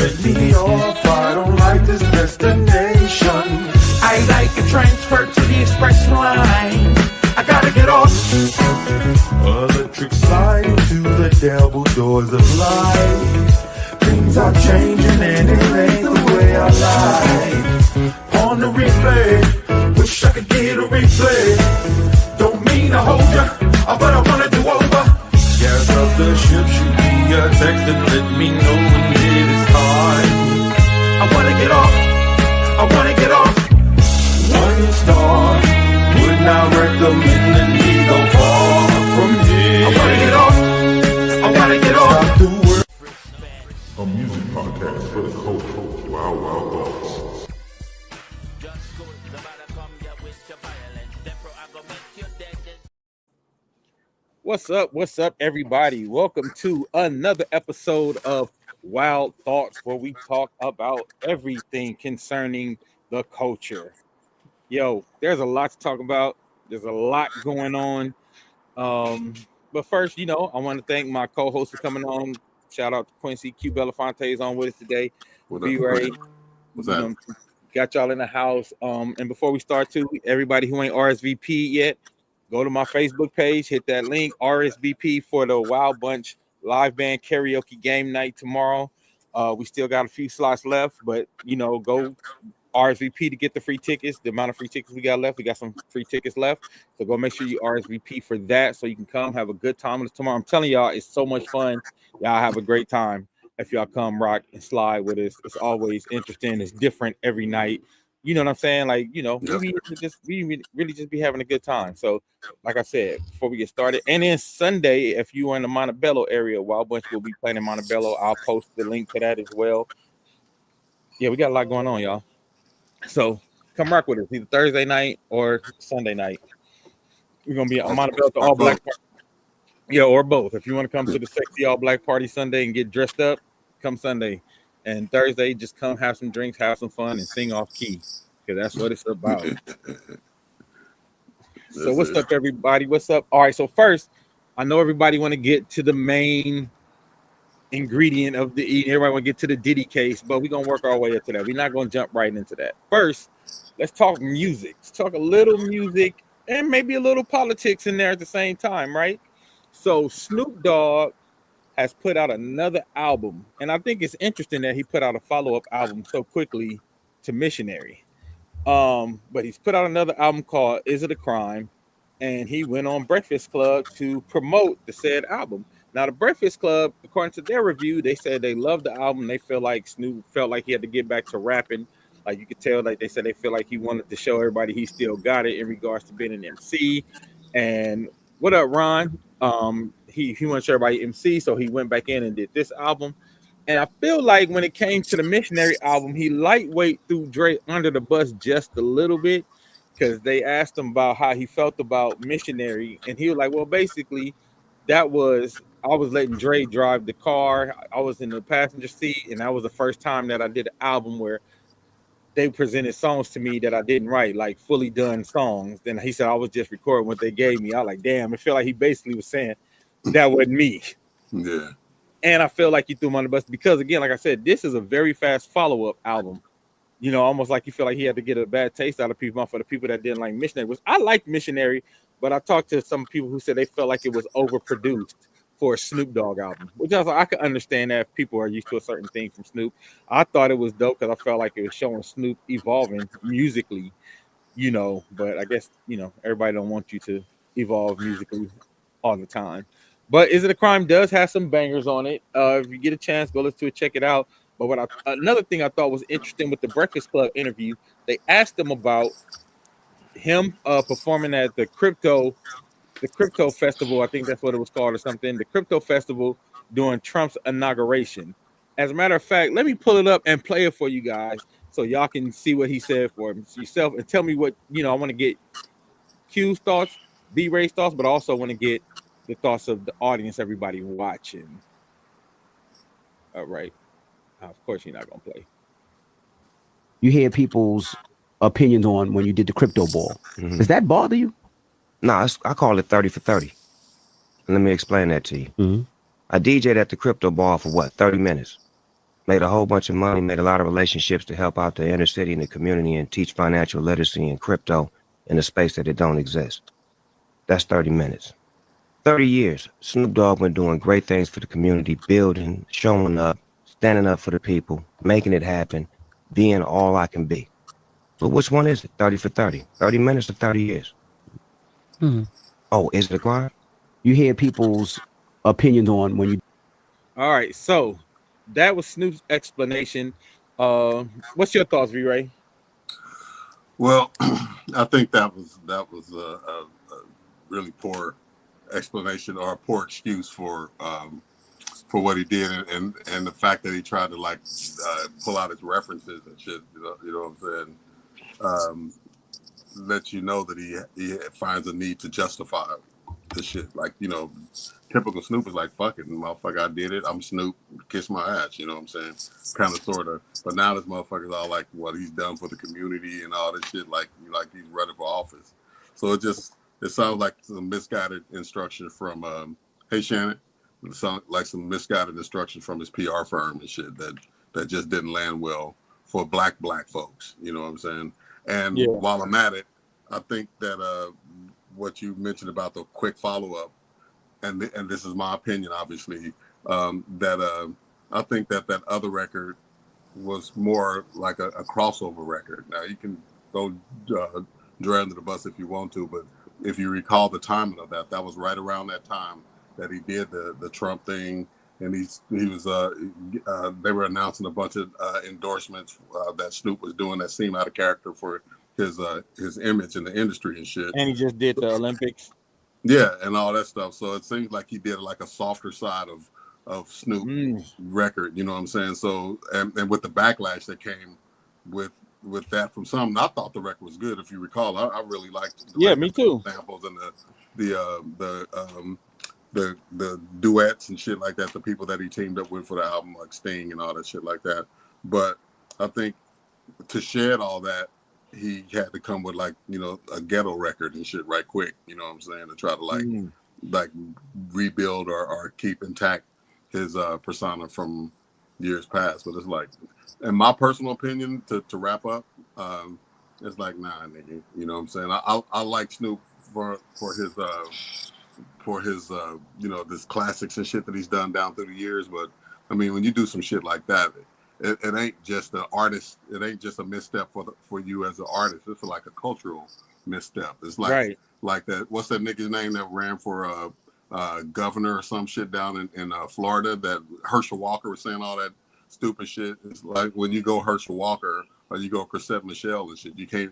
let me off. I don't like this destination. I like a transfer to the express line. I gotta get off. Electric slide into the double doors of life. Things are changing and it ain't the way I like. On the replay, wish I could get a replay. Don't mean to hold ya, but I wanna do over. Gas up the ship, shoot me a text and let me know when it is time. I wanna get off, I wanna get off. One star, would not recommend that we go far from here. I wanna get off, I wanna get off. A music podcast for the culture. Wild, wild thoughts. What's up, everybody? Welcome to another episode of Wild Thoughts, where we talk about everything concerning the culture. Yo, there's a lot to talk about. There's a lot going on. But first, I want to thank my co-host for coming on. Shout out to Quincy. Q Belafonte is on with us today. B-Ray. What's that? Got y'all in the house. And before we start, too, everybody who ain't RSVP yet, go to my Facebook page, hit that link, RSVP for the Wild Bunch live band karaoke game night tomorrow. We still got a few slots left, but, go RSVP to get the free tickets. The amount of free tickets we got left, we got some free tickets left. So go make sure you RSVP for that so you can come have a good time with us tomorrow. I'm telling y'all, it's so much fun. Y'all have a great time if y'all come rock and slide with us. It's always interesting. It's different every night. You know what I'm saying? Like, we really just be having a good time. So, like I said, before we get started, and then Sunday, if you are in the Montebello area, Wild Bunch will be playing in Montebello. I'll post the link to that as well. Yeah, we got a lot going on, y'all. So come rock with us either Thursday night or Sunday night. We're gonna be on Montebello to all black party. Yeah, or both. If you want to come to the sexy all black party Sunday and get dressed up, come Sunday. And Thursday, just come have some drinks, have some fun, and sing off key. Because that's what it's about. So what's up, everybody? What's up? All right, so first, I know everybody want to get to the main ingredient of the eating. Everybody want to get to the Diddy case, but we're going to work our way up to that. We're not going to jump right into that. First, let's talk music. Let's talk a little music and maybe a little politics in there at the same time, right? So Snoop Dogg has put out another album, and I think it's interesting that he put out a follow-up album so quickly to Missionary. But he's put out another album called Is It a Crime? And he went on Breakfast Club to promote the said album. Now, the Breakfast Club, according to their review, they said they loved the album. They feel like Snoop felt like he had to get back to rapping. Like you could tell, like they said, they feel like he wanted to show everybody he still got it in regards to being an MC. And what up, Ron? He wanted to show everybody MC, so he went back in and did this album. And I feel like when it came to the Missionary album, he lightweight threw Dre under the bus just a little bit because they asked him about how he felt about Missionary. And he was like, well, basically, I was letting Dre drive the car. I was in the passenger seat, and that was the first time that I did an album where they presented songs to me that I didn't write, like fully done songs. Then he said I was just recording what they gave me. I was like, damn, I feel like he basically was saying that wasn't me. Yeah. And I feel like he threw him on the bus because, again, like I said, this is a very fast follow-up album. Almost like you feel like he had to get a bad taste out of people for the people that didn't like Missionary. I liked Missionary, but I talked to some people who said they felt like it was overproduced for a Snoop Dogg album, which I could understand that if people are used to a certain thing from Snoop. I thought it was dope because I felt like it was showing Snoop evolving musically, but I guess, everybody don't want you to evolve musically all the time. But Is It a Crime does have some bangers on it. If you get a chance, go listen to it, check it out. But another thing I thought was interesting with the Breakfast Club interview, they asked him about him performing at the crypto festival. I think that's what it was called or something. The crypto festival during Trump's inauguration. As a matter of fact, let me pull it up and play it for you guys so y'all can see what he said for yourself and tell me what, I want to get Q's thoughts, B-Ray's thoughts, but I also want to get the thoughts of the audience, everybody watching. All right. Of course, you're not going to play. You hear people's opinions on when you did the crypto ball. Mm-hmm. Does that bother you? No, I call it 30 for 30. Let me explain that to you. Mm-hmm. I DJ'd at the crypto ball for 30 minutes. made a whole bunch of money, made a lot of relationships to help out the inner city and the community and teach financial literacy and crypto in a space that it don't exist. That's 30 minutes. 30 years, Snoop Dogg been doing great things for the community, building, showing up, standing up for the people, making it happen, being all I can be. So which one is it? 30 for 30. 30 minutes or 30 years? Oh, is it acquired? You hear people's opinions on when you. All right, so that was Snoop's explanation. What's your thoughts, V-Ray? Well, I think that was a really poor explanation or a poor excuse for what he did, and the fact that he tried to like pull out his references and shit. You know what I'm saying? Let you know that he finds a need to justify the shit. Like, you know, typical Snoop is like, fuck it, motherfucker, I did it. I'm Snoop, kiss my ass. You know what I'm saying? Kind of, sort of. But now this motherfucker's all like what he's done for the community and all this shit, like he's running for office. So it sounds like some misguided instruction from hey Shannon. It sounds like some misguided instruction from his PR firm and shit that just didn't land well for black folks. You know what I'm saying? And Yeah. while I'm at it, I think that what you mentioned about the quick follow-up, and this is my opinion, obviously, that I think that other record was more like a crossover record. Now, you can go dry under the bus if you want to, but if you recall the timing of that was right around that time that he did the Trump thing, and he was they were announcing a bunch of endorsements that Snoop was doing that seemed out of character for his image in the industry and shit. And he just did the Olympics. Yeah, and all that stuff. So it seems like he did like a softer side of Snoop record. You know what I'm saying? So and with the backlash that came with that from some, I thought the record was good. If you recall, I really liked. Me too. Samples and the duets and shit like that. The people that he teamed up with for the album, like Sting and all that shit like that. But I think to shed all that, he had to come with like, you know, a ghetto record and shit right quick. You know what I'm saying? To try to like rebuild or keep intact his persona from years past. But it's like, in my personal opinion, to wrap up, it's like, nah, nigga. You know what I'm saying? I like Snoop for his you know, this classics and shit that he's done down through the years. But I mean, when you do some shit like that, it ain't just an artist. It ain't just a misstep for you as an artist. It's like a cultural misstep. It's like like that. What's that nigga's name that ran for governor or some shit down in Florida? That Herschel Walker was saying all that stupid shit. It's like when you go Herschel Walker or you go Chrisette Michele and shit, you can't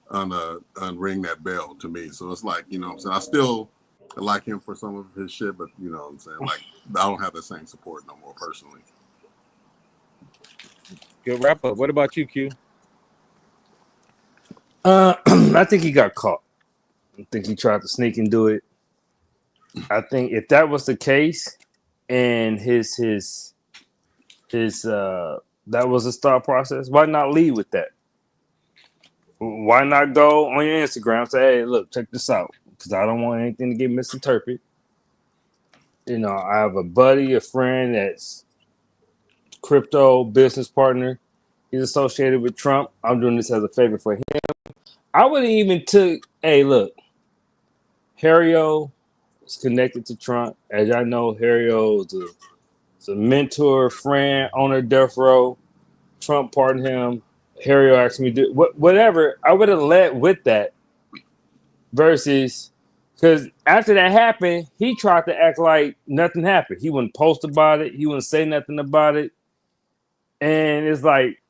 unring that bell to me. So it's like, you know what I'm saying? I still like him for some of his shit, but you know what I'm saying? Like, I don't have the same support no more personally. Good wrap up. What about you, Q? I think he got caught. I think he tried to sneak and do it. I think if that was the case and his that was a thought process, why not lead with that? Why not go on your Instagram and say, hey, look, check this out, because I don't want anything to get misinterpreted. You know, I have a buddy, a friend that's crypto business partner. He's associated with Trump. I'm doing this as a favor for him. I would have even took, hey, look, Harry-O is connected to Trump. As y'all know, Harry-O is a mentor, friend, owner, death row. Trump pardoned him. Harry asked me to do whatever. I would have led with that versus because after that happened, he tried to act like nothing happened. He wouldn't post about it. He wouldn't say nothing about it. And it's like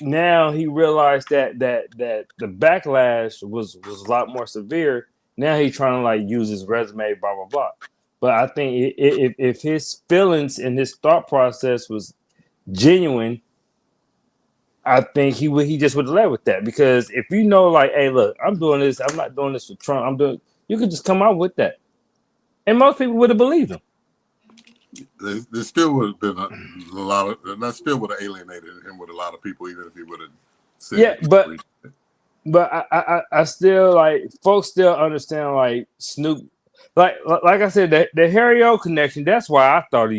now he realized that the backlash was a lot more severe. Now he's trying to like use his resume, blah blah blah. But I think if his feelings and his thought process was genuine, I think he just would have led with that, because if you know, like, hey, look, I'm doing this, I'm not doing this for Trump. You could just come out with that, and most people would have believed him. There still would have been a lot of that. Still would have alienated him with a lot of people, even if he would have said. Yeah, but I still like folks still understand like Snoop, like I said, the Harry-O connection. That's why I thought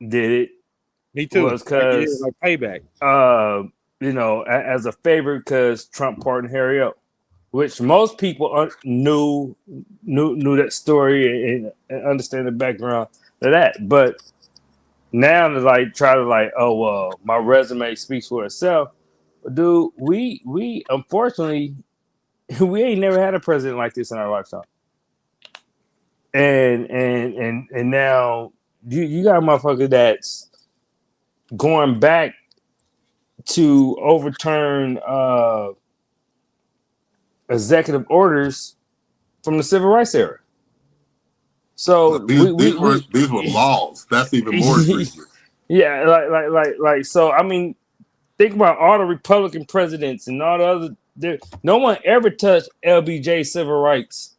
did it Me too. was because like payback. As a favor because Trump pardoned Harry O, which most people knew that story and understand the background of that. But now to like try to like, oh well, my resume speaks for itself. Dude, we unfortunately we ain't never had a president like this in our lifetime. And now you got a motherfucker that's going back to overturn executive orders from the civil rights era. So these were laws. That's even more egregious. Yeah, like. So I mean, think about all the Republican presidents and all the other. No one ever touched LBJ civil rights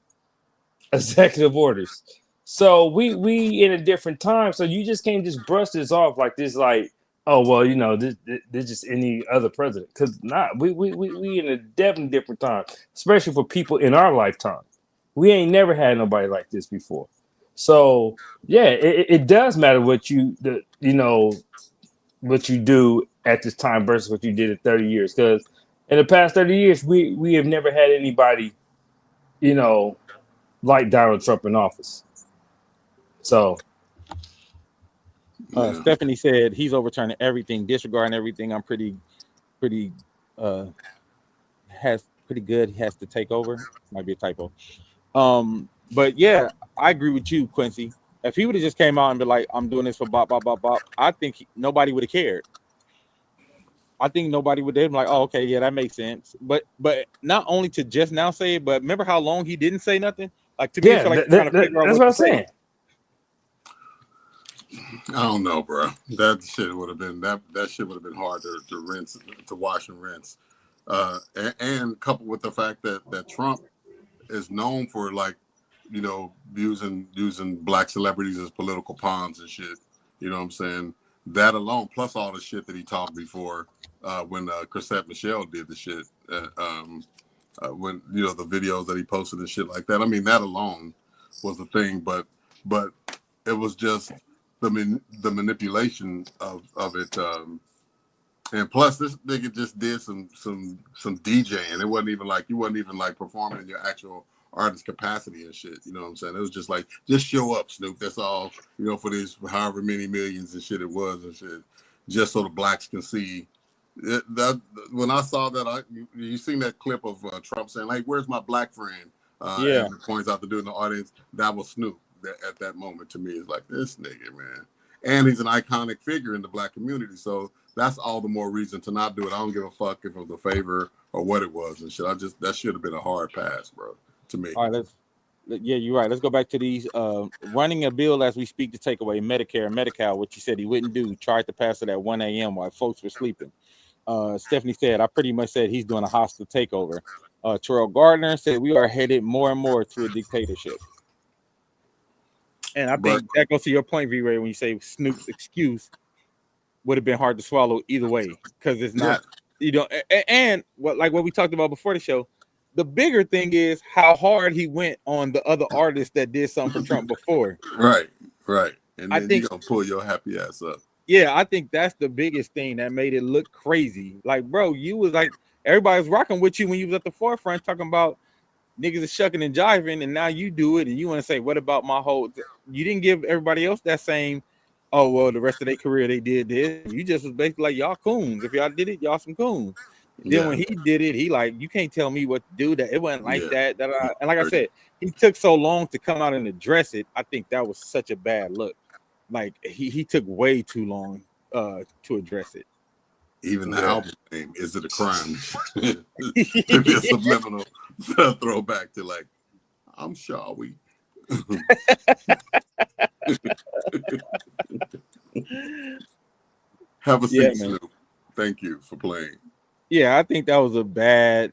executive orders. So we in a different time. So you just can't just brush this off like this. Like, oh well, this just any other president. Because we in a definitely different time, especially for people in our lifetime. We ain't never had nobody like this before. So yeah, it does matter what you do at this time versus what you did in 30 years. Because in the past 30 years, we have never had anybody, like Donald Trump in office. So Stephanie said he's overturning everything, disregarding everything. I'm pretty good. He has to take over. Might be a typo. But yeah, I agree with you, Quincy. If he would have just came out and be like, I'm doing this for bop, bop, bop, bop, I think nobody would have cared. I think nobody would have been like, oh, okay, yeah, that makes sense. But not only to just now say it, but remember how long he didn't say nothing? Like to me, I feel like trying to figure out that's what I'm saying. I don't know, bro. That shit would have been hard to rinse, to wash and rinse. And coupled with the fact that Trump is known for like, using black celebrities as political pawns and shit. You know what I'm saying? That alone, plus all the shit that he talked before, when Chrisette Michelle did the shit, when the videos that he posted and shit like that. I mean, that alone was the thing, but it was just the manipulation of it. And plus, this nigga just did some DJing. It wasn't even like you wasn't even like performing in your actual artist capacity and shit. You know what I'm saying? It was just like, just show up, Snoop. That's all. For these however many millions and shit it was and shit, just so the blacks can see. When I saw that, you seen that clip of Trump saying, "Like, where's my black friend?" Yeah, and points out the dude in the audience. That was Snoop. At that moment, to me, it's like, this nigga, man. And he's an iconic figure in the black community, so that's all the more reason to not do it. I don't give a fuck if it was a favor or what it was and shit. That should have been a hard pass, bro, to me. all right, you're right. Let's go back to these running a bill as we speak to take away Medicare and Medi-Cal, which he said he wouldn't do. Tried to pass it at 1 a.m. while folks were sleeping. Stephanie said, I pretty much said he's doing a hostile takeover. Terrell Gardner said we are headed more and more to a dictatorship. And I think that goes to your point, V-Ray, when you say Snoop's excuse would have been hard to swallow either way, because it's not, and what we talked about before the show, the bigger thing is how hard he went on the other artists that did something for Trump before. Right. And then you're going to pull your happy ass up. Yeah, I think that's the biggest thing that made it look crazy. Like, bro, you was like, everybody was rocking with you when you was at the forefront talking about niggas is shucking and jiving, and now you do it, and you want to say, what about my whole? You didn't give everybody else that same, oh, well, the rest of their career they did this. You just was basically like, y'all coons. If y'all did it, y'all some coons. Then when he did it, he like, you can't tell me what to do. That it wasn't like that. And like I said, he took so long to come out and address it. I think that was such a bad look. Like he took way too long to address it. Even the album name, Is It a Crime? To be a subliminal throwback to like, I'm Shawi. Have a seat, Snoop. Thank you for playing. Yeah, I think that was a bad.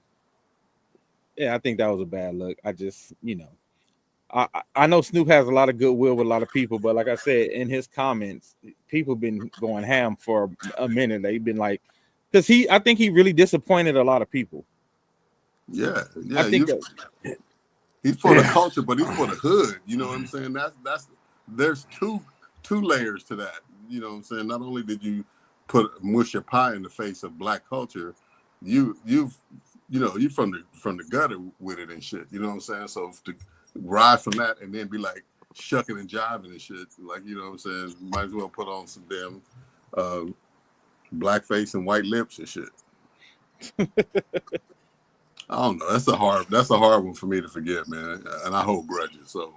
Yeah, I think that was a bad look. I just, I know Snoop has a lot of goodwill with a lot of people, but like I said, in his comments, people been going ham for a minute. They've been like, because I think he really disappointed a lot of people. Yeah. I think he's for the culture, but he's for the hood. You know what I'm saying? There's two layers to that. you know what I'm saying, not only did you mush your pie in the face of black culture, you from the gutter with it and shit. You know what I'm saying? So to ride from that and then be like shucking and jiving and shit, like, you know what I'm saying, might as well put on some damn blackface and white lips and shit. I don't know. That's a hard one for me to forget, man. And I hold grudges, so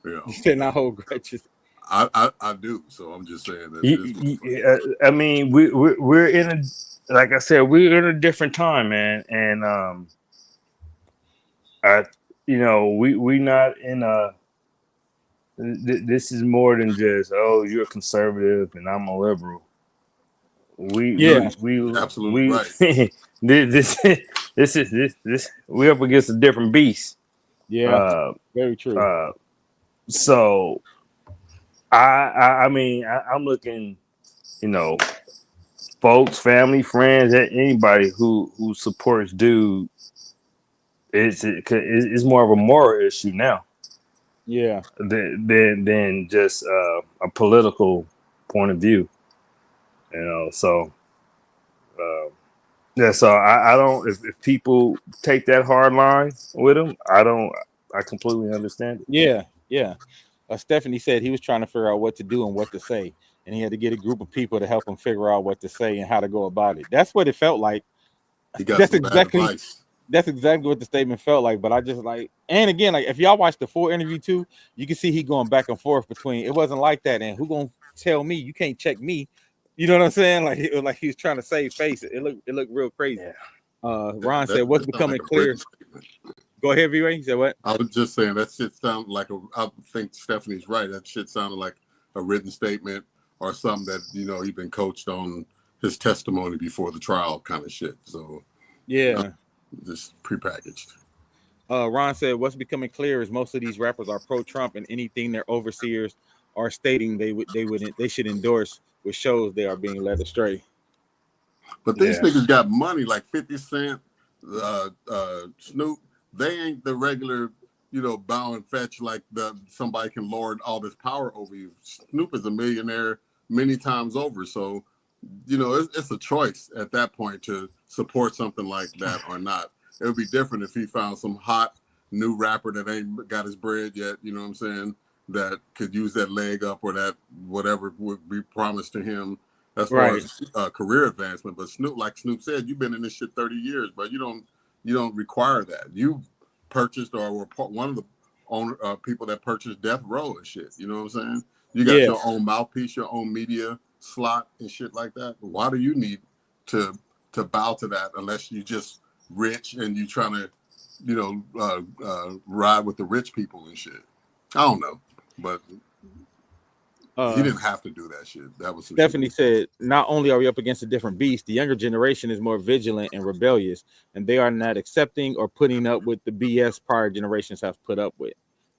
you know. You said not hold grudges. I do. So I'm just saying that. I mean, we're in a, like I said, we're in a different time, man, and we not in a. This is more than just, oh, you're a conservative and I'm a liberal. We absolutely right. this we're up against a different beast. Yeah, very true. So I mean, I'm looking, folks, family, friends, anybody who supports dude. It's more of a moral issue now. Yeah. Than just a political point of view. So so I don't, if people take that hard line with him, I completely understand it. Yeah. Stephanie said he was trying to figure out what to do and what to say, and he had to get a group of people to help him figure out what to say and how to go about it. That's what it felt like. He got some bad advice. That's exactly what the statement felt like. But I just like, and again, like if y'all watch the full interview too, you can see he going back and forth between, it wasn't like that, and who gonna tell me you can't check me? You know what I'm saying? Like it was like he was trying to save face. It looked real crazy. Yeah. Ron said, "What's becoming like clear?" Go ahead, V-Ray. He said what? I was just saying that shit sounded like I think Stephanie's right. That shit sounded like a written statement or something that he's been coached on his testimony before the trial kind of shit. So yeah. Just prepackaged. Ron said, "What's becoming clear is most of these rappers are pro-Trump, and anything their overseers are stating they should endorse, which shows they are being led astray." But these niggas got money, like 50 Cent, Snoop. They ain't the regular, bow and fetch like somebody can lord all this power over you. Snoop is a millionaire many times over, so. It's a choice at that point to support something like that or not. It would be different if he found some hot new rapper that ain't got his bread yet, you know what I'm saying, that could use that leg up or that whatever would be promised to him as far as career advancement. But Snoop, like Snoop said, you've been in this shit 30 years, but you don't require that. You purchased or were one of the people that purchased Death Row and shit. You know what I'm saying? You got your own mouthpiece, your own media slot and shit like that. Why do you need to bow to that unless you just rich and you trying to ride with the rich people and shit? I don't know, but he didn't have to do that shit. That was Stephanie said, not only are we up against a different beast, the younger generation is more vigilant and rebellious, and they are not accepting or putting up with the BS prior generations have put up with.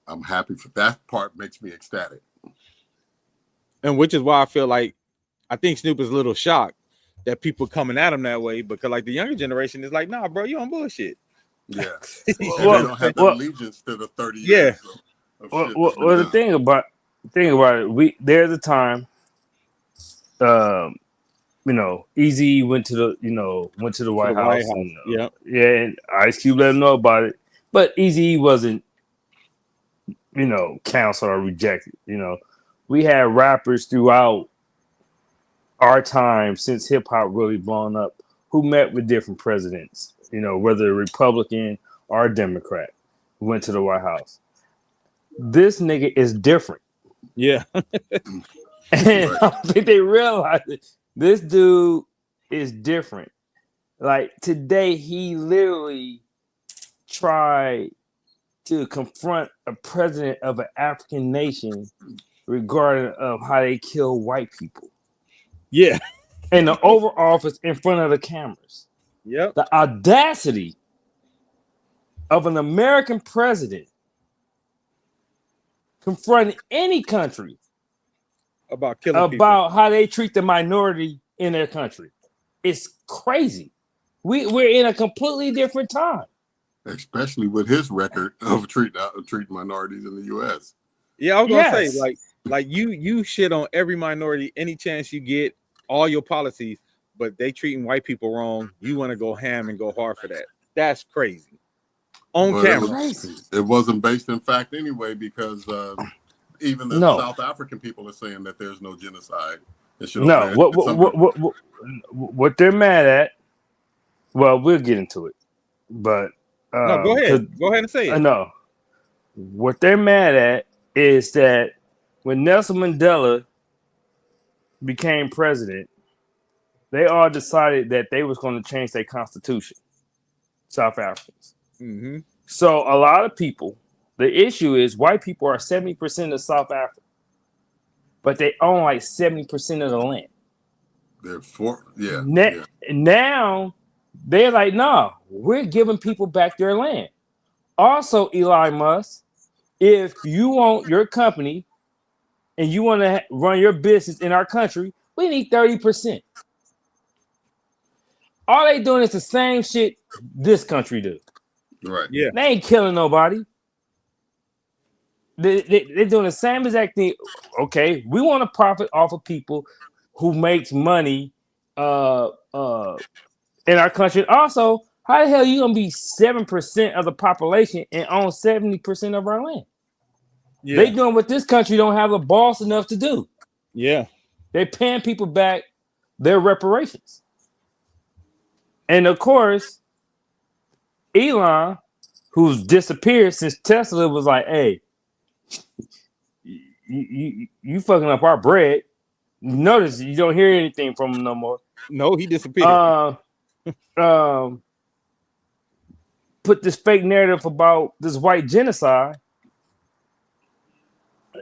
I'm happy for that part. Makes me ecstatic, and which is why I feel like I think Snoop is a little shocked that people coming at him that way, because like the younger generation is like, nah, bro, you on bullshit. Yeah. They don't have the allegiance to the 30 years. Well, the thing about it, there's a time, Easy went to the White House. And, and Ice Cube let him know about it, but Easy wasn't, canceled or rejected. We had rappers throughout our time since hip hop really blown up who met with different presidents, whether Republican or Democrat, who went to the White House. This nigga is different. Yeah. And I don't think they realize it. This dude is different. Like today, he literally tried to confront a president of an African nation regarding of how they kill white people. Yeah. In the Oval Office in front of the cameras. Yep. The audacity of an American president confronting any country about killing people. How they treat the minority in their country. It's crazy. We're in a completely different time. Especially with his record of treating minorities in the U.S. Yeah, I was gonna say, like, Like you shit on every minority any chance you get, all your policies, but they treating white people wrong. You want to go ham and go hard for that. That's crazy. On But camera. Crazy. it wasn't based in fact anyway, because even the No. South African people are saying that there's no genocide. It should No. have What they're mad at? Well, we'll get into it, but No, go ahead. Go ahead and say it. No. What they're mad at is that when Nelson Mandela became president, they all decided that they was going to change their constitution. South Africans. Mm-hmm. So a lot of people, the issue is white people are 70% of South Africa, but they own like 70% of the land. Now they're like, nah, we're giving people back their land. Also, Elon Musk, if you want your company and you want to run your business in our country, we need 30%. All they doing is the same shit this country do. Right. Yeah. They ain't killing nobody. They're doing the same exact thing. Okay, we want to profit off of people who makes money in our country. Also, how the hell are you gonna be 7% of the population and own 70% of our land? Yeah. They doing what this country don't have the balls enough to do. Yeah. They paying people back their reparations. And of course, Elon, who's disappeared since Tesla was like, hey, you fucking up our bread. Notice you don't hear anything from him no more. No, he disappeared. Put this fake narrative about this white genocide,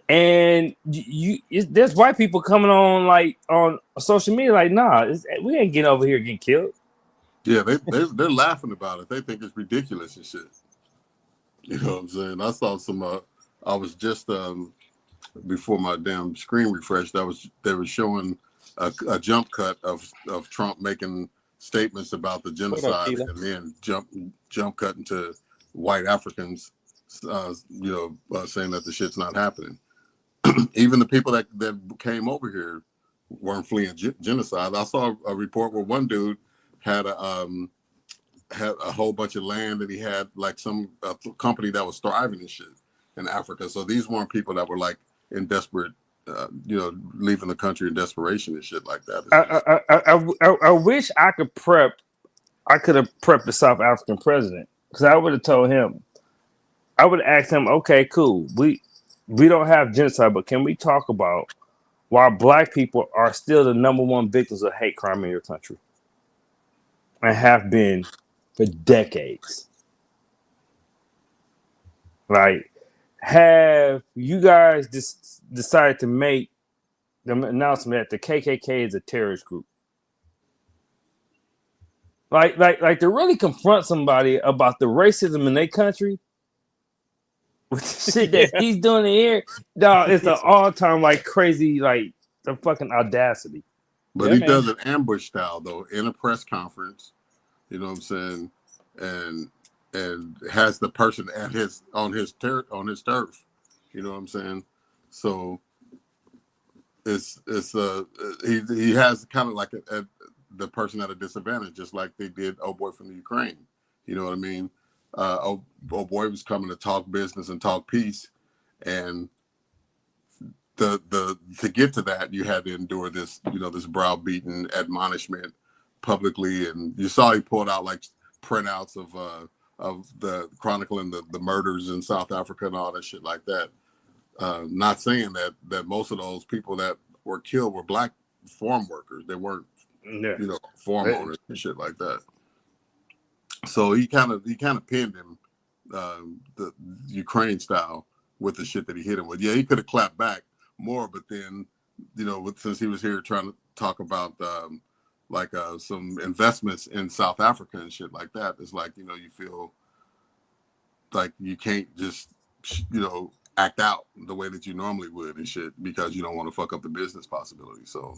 and there's white people coming on like on social media like, nah, we ain't getting over here getting killed. Yeah, they're laughing about it. They think it's ridiculous and shit. You know what I'm saying? I saw some. I was just before my damn screen refreshed. They were showing a jump cut of Trump making statements about the genocide, and then jump cut into white Africans, saying that the shit's not happening. Even the people that came over here weren't fleeing genocide. I saw a report where one dude had a whole bunch of land, and he had like some company that was thriving and shit in Africa. So these weren't people that were like in desperate, leaving the country in desperation and shit like that. I wish I could have prepped the South African president, because I would have told him, I would ask him, okay, cool, we don't have genocide, but can we talk about why black people are still the number one victims of hate crime in your country? And have been for decades. Like, have you guys decided to make the announcement that the KKK is a terrorist group? Like to really confront somebody about the racism in their country with the shit that he's doing here, dog, it's an all-time like crazy, like the fucking audacity. But he does an ambush style though in a press conference. You know what I'm saying? And has the person on his turf. You know what I'm saying? So he has kind of like the person at a disadvantage, just like they did old boy from the Ukraine. You know what I mean? Old boy was coming to talk business and talk peace, and to get to that, you had to endure this, this browbeaten admonishment publicly, and you saw he pulled out like printouts of the chronicling the murders in South Africa and all that shit like that. Not saying that most of those people that were killed were black farm workers. They weren't, farm owners and shit like that. So he kind of pinned him, the Ukraine style, with the shit that he hit him with. Yeah, he could have clapped back more, but then, since he was here trying to talk about some investments in South Africa and shit like that, it's like, you feel like you can't just, act out the way that you normally would and shit, because you don't want to fuck up the business possibility. So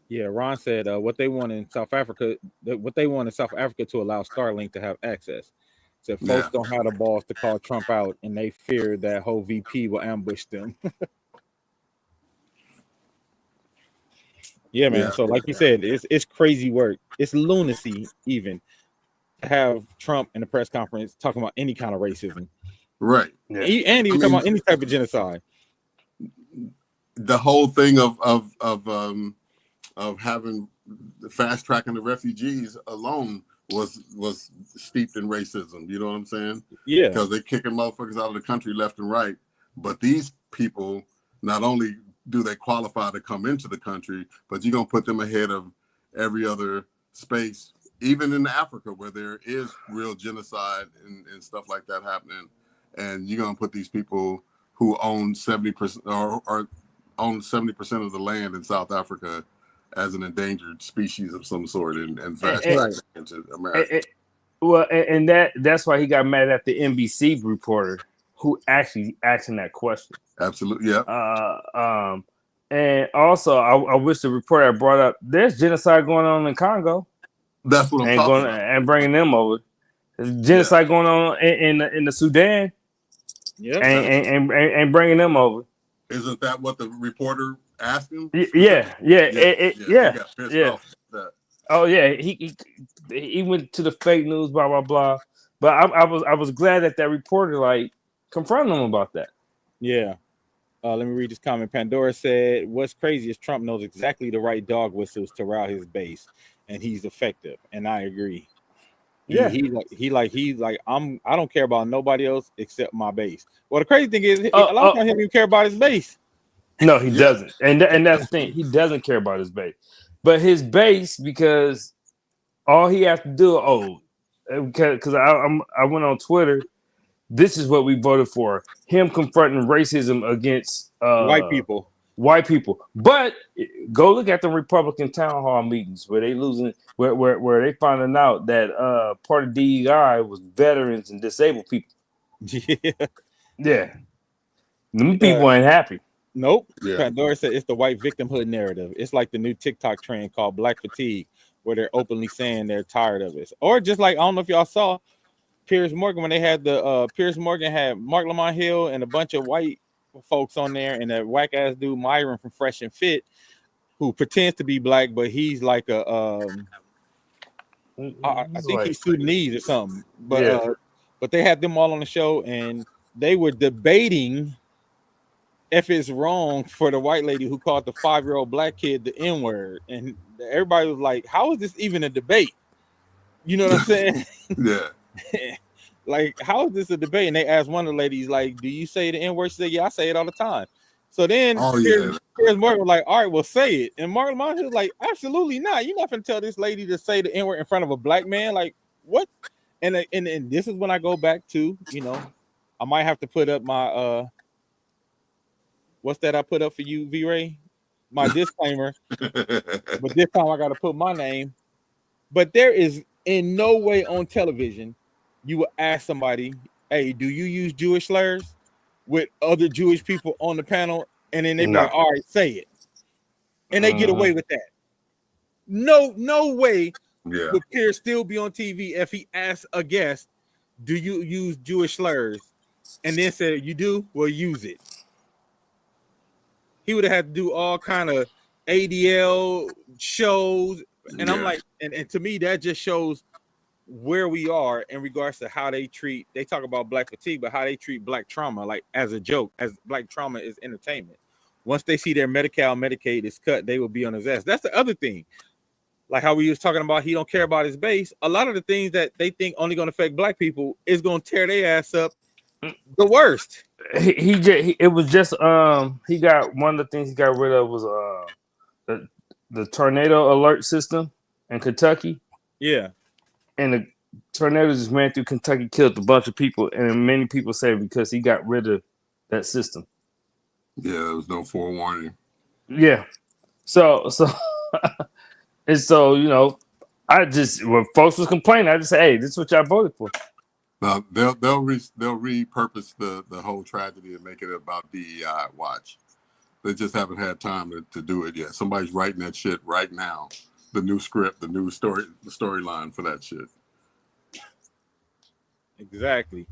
yeah, Ron said what they want in South Africa to allow Starlink to have access. Said folks don't have the balls to call Trump out, and they fear that whole VP will ambush them. Yeah, man. Yeah, So like you said, it's crazy work. It's lunacy even to have Trump in the press conference talking about any kind of racism. right. Yeah. And he I was talking mean, about any type of genocide. the whole thing of having fast tracking the refugees alone was steeped in racism. You know what I'm saying? Yeah. Because they kicking motherfuckers out of the country left and right. But these people, not only do they qualify to come into the country, but you're gonna put them ahead of every other space, even in Africa where there is real genocide and stuff like that happening. And you're gonna put these people who own 70% or own 70% of the land in South Africa as an endangered species of some sort and fast track into America. And that's why he got mad at the NBC reporter who actually asked him that question. Absolutely, yeah. And also, I wish the reporter had brought up there's genocide going on in Congo That's what I'm and talking about. and bringing them over. There's genocide going on in the Sudan Yeah. and bringing them over. Isn't that what the reporter asked him? Yeah. He got pissed off at that. Oh yeah, he went to the fake news, blah blah blah. But I was glad that reporter like confronted him about that. Yeah. Let me read this comment. Pandora said, "What's crazy is Trump knows exactly the right dog whistles to route his base, and he's effective." And I agree. Yeah. He like I don't care about nobody else except my base. Well, the crazy thing is, a lot of times he don't even care about his base. No, he doesn't, and that's the thing. He doesn't care about his base, but his base because all he has to do. Because I went on Twitter. This is what we voted for: him confronting racism against White people. White people. But go look at the Republican town hall meetings where they losing, where they finding out that part of DEI was veterans and disabled people. Yeah, them people ain't happy. Nope. Yeah. Pandora said it's the white victimhood narrative. It's like the new TikTok trend called Black Fatigue, where they're openly saying they're tired of it. Or just like, I don't know if y'all saw Piers Morgan when they had the Piers Morgan had Mark Lamont Hill and a bunch of white folks on there, and that whack ass dude Myron from Fresh and Fit, who pretends to be black, but he's like a I think he's Sudanese or something. But they had them all on the show, and they were debating if it's wrong for the white lady who called the 5-year-old black kid the N-word, and everybody was like, "How is this even a debate?" You know what I'm saying? Yeah. Like, how is this a debate? And they asked one of the ladies, like, "Do you say the N-word?" She said, "Yeah, I say it all the time." So then Piers Morgan was like, "All right, well, say it." And Mark Lamont was like, "Absolutely not. You're not gonna tell this lady to say the N-word in front of a black man. Like, what?" And this is when I go back to, I might have to put up my what's that I put up for you, V-Ray? My disclaimer. But this time I got to put my name. But there is in no way on television you will ask somebody, "Hey, do you use Jewish slurs?" with other Jewish people on the panel, and then they be like, "All right, say it," and they get away with that. No way would Pierce still be on TV if he asked a guest, "Do you use Jewish slurs?" and then said, "You do? Well, use it." He would have had to do all kind of ADL shows, and I'm like, and to me that just shows where we are in regards to how they talk about black fatigue, but how they treat black trauma like as a joke, as black trauma is entertainment. Once they see their Medi-Cal, Medicaid is cut, they will be on his ass. That's the other thing. Like how we was talking about, he don't care about his base. A lot of the things that they think only going to affect black people is going to tear their ass up the worst. It was just he got one of the things he got rid of was the tornado alert system in Kentucky. Yeah. And the tornado just ran through Kentucky, killed a bunch of people, and many people say because he got rid of that system. Yeah, there was no forewarning. Yeah. So and so, I just when folks was complaining, I just say, "Hey, this is what y'all voted for." Now they'll repurpose the whole tragedy and make it about DEI. Watch, they just haven't had time to do it yet. Somebody's writing that shit right now. The new script, the new storyline for that shit. Exactly.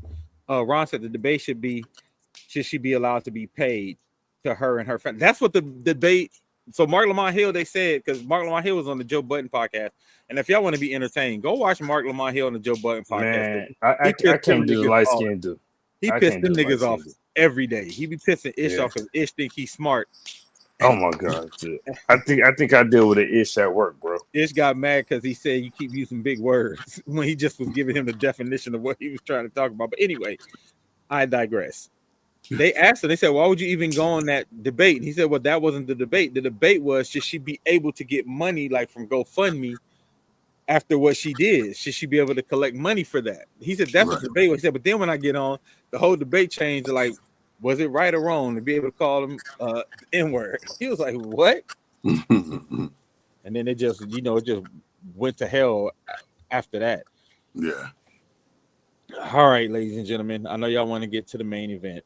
Ron said the debate should she be allowed to be paid to her and her family. That's what the debate So Mark Lamont Hill, they said, because Mark Lamont Hill was on the Joe Budden podcast, and if y'all want to be entertained, go watch Mark Lamont Hill on the Joe Budden podcast. Man, He I pissed them can't do the niggas light off. skin dude. He I pissed can't do them the niggas light off skin dude. every day. He be pissing Ish Yeah. off because Ish think he's smart. Oh my god, dude. I think I deal with an ish at work, bro. Ish got mad because he said you keep using big words when he just was giving him the definition of what he was trying to talk about. But anyway, I digress. They asked him, they said, why would you even go on that debate? And he said, well, that wasn't the debate. The debate was, should she be able to get money like from GoFundMe after what she did? Should she be able to collect money for that? He said, that's what the debate was. He said, but then when I get on, the whole debate changed to like, was it right or wrong to be able to call him the N-word? He was like, what? And then it just, it just went to hell after that. Yeah. All right, ladies and gentlemen, I know y'all want to get to the main event.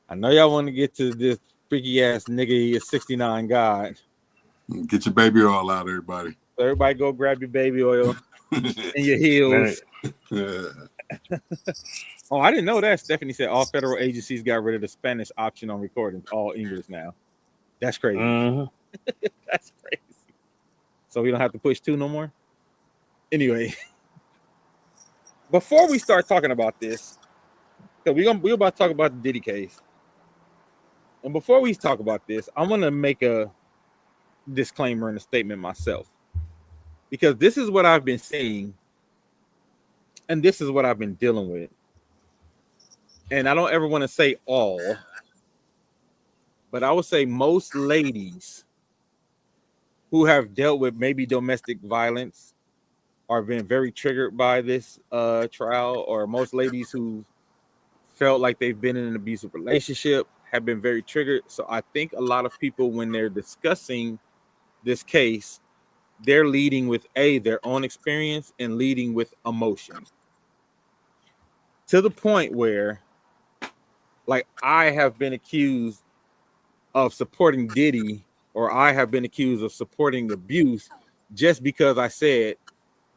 I know y'all want to get to this freaky ass nigga, he is 69 God. Get your baby oil out, everybody. So everybody go grab your baby oil and your heels. Yeah. Oh, I didn't know that. Stephanie said all federal agencies got rid of the Spanish option on recording, all English now. That's crazy. That's crazy. So we don't have to push 2 no more? Anyway, before we start talking about this, because we're about to talk about the Diddy case. And before we talk about this, I want to make a disclaimer and a statement myself. Because this is what I've been seeing, and this is what I've been dealing with. And I don't ever want to say all, but I would say most ladies who have dealt with maybe domestic violence or been very triggered by this trial, or most ladies who felt like they've been in an abusive relationship have been very triggered. So I think a lot of people, when they're discussing this case, they're leading with their own experience and leading with emotion, to the point where, like, I have been accused of supporting Diddy, or I have been accused of supporting abuse just because I said,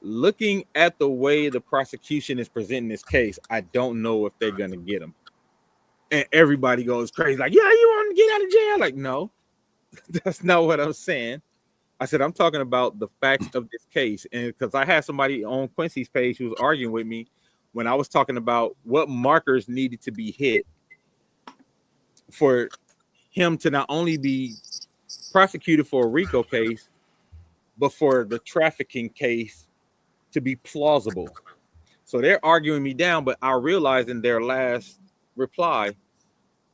looking at the way the prosecution is presenting this case, I don't know if they're going to get him. And everybody goes crazy, like, yeah, you want to get out of jail? Like, no, that's not what I'm saying. I said, I'm talking about the facts of this case. And because I had somebody on Quincy's page who was arguing with me when I was talking about what markers needed to be hit for him to not only be prosecuted for a RICO case, but for the trafficking case to be plausible. So they're arguing me down, but I realized in their last reply,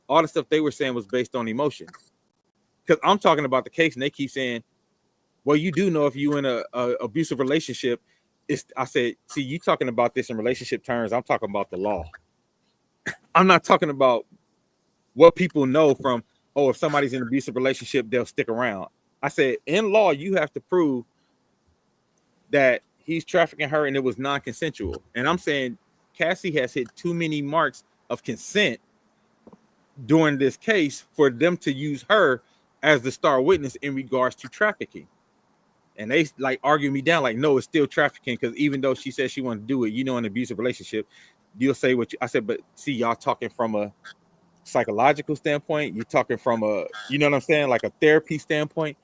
all the stuff they were saying was based on emotion. Because I'm talking about the case, and they keep saying, well, you do know if you in a abusive relationship. I said, see, you talking about this in relationship terms. I'm talking about the law. I'm not talking about what people know from, if somebody's in an abusive relationship, they'll stick around. I said, in law, you have to prove that he's trafficking her and it was non-consensual. And I'm saying Cassie has hit too many marks of consent during this case for them to use her as the star witness in regards to trafficking. And they like argue me down, like, no, it's still trafficking, because even though she said she wanted to do it, in an abusive relationship, you'll say what I said, but see, y'all talking from a psychological standpoint, you're talking from a, you know what I'm saying, like a therapy standpoint.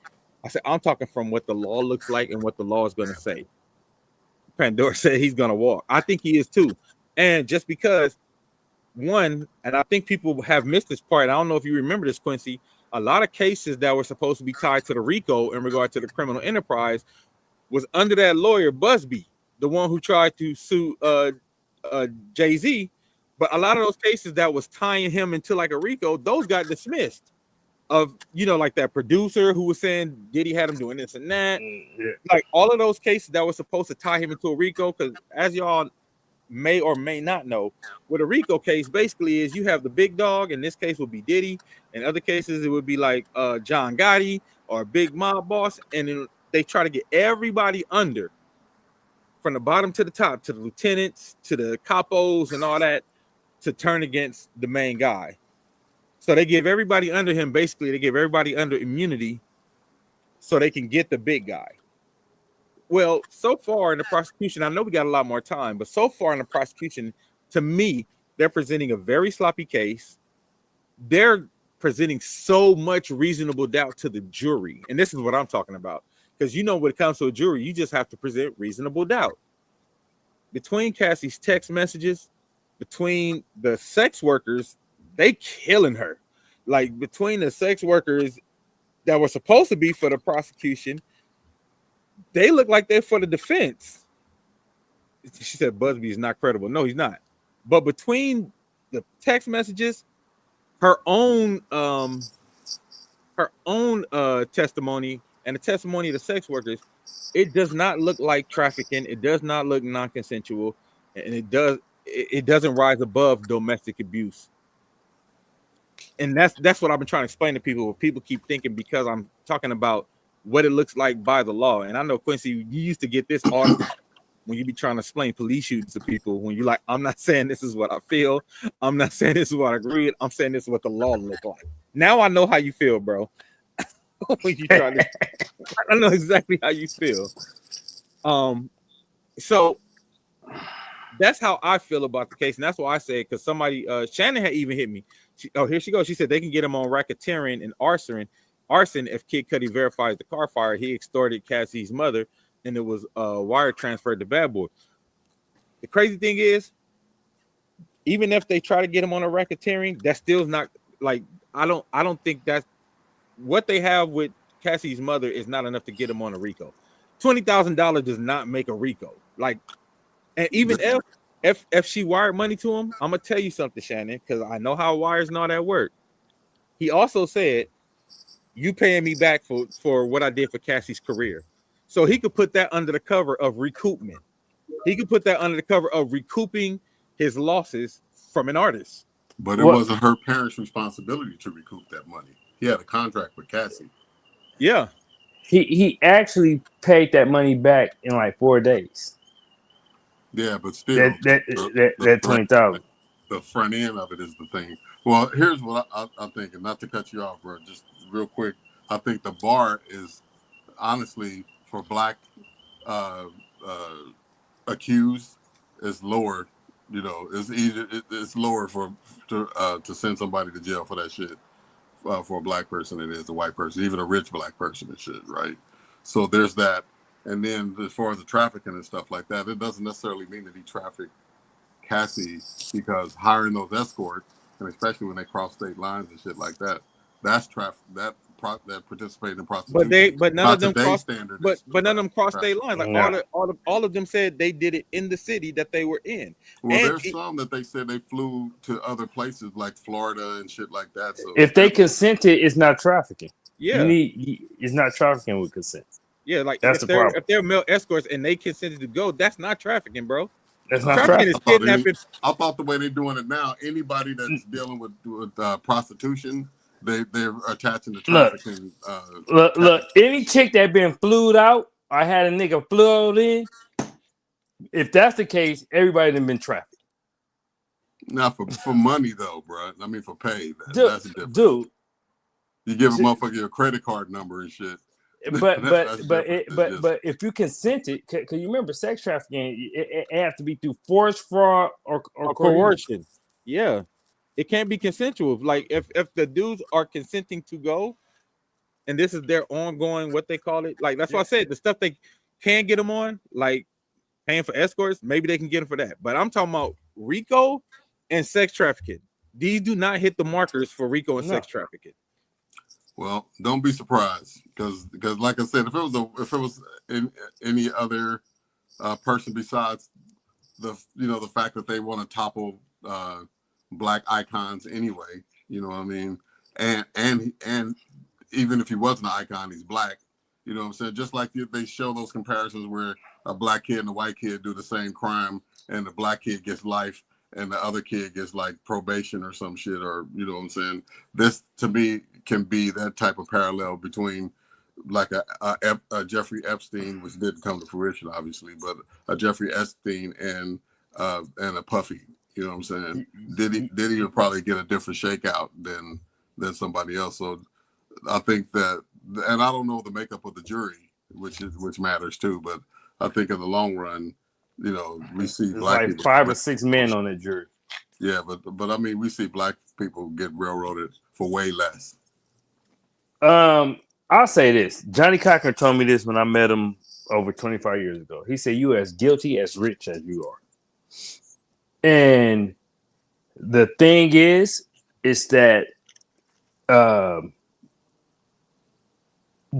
I said, I'm talking from what the law looks like and what the law is going to say. Pandora said he's going to walk. I think he is too. And just because and I think people have missed this part. I don't know if you remember this, Quincy. A lot of cases that were supposed to be tied to the RICO in regard to the criminal enterprise was under that lawyer, Busby, the one who tried to sue Jay-Z. But a lot of those cases that was tying him into like a RICO, those got dismissed. Of, like that producer who was saying Diddy had him doing this and that. Like all of those cases that were supposed to tie him into a RICO, because as y'all may or may not know, what a RICO case basically is, you have the big dog. In this case would be Diddy. In other cases, it would be like John Gotti or a big mob boss. And then they try to get everybody under, from the bottom to the top, to the lieutenants, to the capos and all that, to turn against the main guy. So they give everybody under him, basically, they give everybody under immunity so they can get the big guy. Well, so far in the prosecution, I know we got a lot more time, but so far in the prosecution, to me, they're presenting a very sloppy case. They're presenting so much reasonable doubt to the jury. And this is what I'm talking about. Because when it comes to a jury, you just have to present reasonable doubt. Between Cassie's text messages, between the sex workers, they killing her. Like between the sex workers that were supposed to be for the prosecution, they look like they're for the defense. She said Busby is not credible. No, he's not. But between the text messages, her own testimony and the testimony of the sex workers, it does not look like trafficking. It does not look non-consensual, and it doesn't rise above domestic abuse. And that's what I've been trying to explain to people. People keep thinking because I'm talking about what it looks like by the law. And I know, Quincy, you used to get this all when you be trying to explain police shootings to people. When you're like, I'm not saying this is what I feel. I'm not saying this is what I agree with. I'm saying this is what the law looks like. Now I know how you feel, bro. When you try to, I know exactly how you feel. So that's how I feel about the case, and that's why I say, because somebody, Shannon had even hit me. Here she goes. She said they can get him on racketeering and arson if Kid Cudi verifies the car fire. He extorted Cassie's mother, and it was wire transferred to Bad Boy. The crazy thing is, even if they try to get him on a racketeering, that still is not like I don't think that's what they have with Cassie's mother is not enough to get him on a RICO. $20,000 does not make a RICO. Like, and even if she wired money to him, I'm gonna tell you something, Shannon, because I know how wires and all that work. He also said, "You paying me back for what I did for Cassie's career," so he could put that under the cover of recoupment. He could put that under the cover of recouping his losses from an artist. But it wasn't her parents' responsibility to recoup that money. He had a contract with Cassie. Yeah. He actually paid that money back in like 4 days. Yeah, but still, that 20,000. The front end of it is the thing. Well, here's what I'm thinking. Not to cut you off, bro. Just real quick. I think the bar is honestly for black accused is lower. It's lower to send somebody to jail for that shit for a black person than it is a white person, even a rich black person and shit, right? So there's that. And then as far as the trafficking and stuff like that, it doesn't necessarily mean that he trafficked Cassie, because hiring those escorts, and especially when they cross state lines and shit like that, that's traffic that participate in prostitution. But none of them cross. But none of them cross state lines. Like all of them said they did it in the city that they were in. Well, and there's some that they said they flew to other places like Florida and shit like that. So if they consented, it's not trafficking. Yeah, it's not trafficking with consent. Yeah, like that's the problem. If they're male escorts and they consented to go, that's not trafficking, bro. That's not trafficking. Is kidnapping. I thought the way they're doing it now, anybody that's dealing with prostitution, they're attaching the trafficking. Look, any chick that been flued out, I had a nigga flued in. If that's the case, everybody done been trafficked. Not for money though, bro. I mean for pay. That's different. Dude, you give a motherfucker your credit card number and shit. But if you consented, because you remember sex trafficking, it have to be through force, fraud, or coercion. Yeah, it can't be consensual. Like if the dudes are consenting to go, and this is their ongoing what they call it. Like that's why I said the stuff they can get them on, like paying for escorts, maybe they can get them for that. But I'm talking about RICO and sex trafficking. These do not hit the markers for RICO and sex trafficking. Well, don't be surprised because like I said, if it was any other person besides the fact that they want to topple black icons anyway, you know what I mean, and even if he wasn't an icon, he's black, you know what I'm saying. Just like they show those comparisons where a black kid and a white kid do the same crime, and the black kid gets life and the other kid gets like probation or some shit, or you know what I'm saying. This to me can be that type of parallel between like a Jeffrey Epstein, which didn't come to fruition obviously, but a Jeffrey Epstein and a Puffy. You know what I'm saying? Diddy would probably get a different shakeout than somebody else. So I think that, and I don't know the makeup of the jury, which matters too, but I think in the long run, we see black people, 5 or 6 men on that jury. Yeah, but I mean, we see black people get railroaded for way less. I'll say this. Johnny Cochran told me this when I met him over 25 years ago. He said, "You as guilty as rich as you are." And the thing is that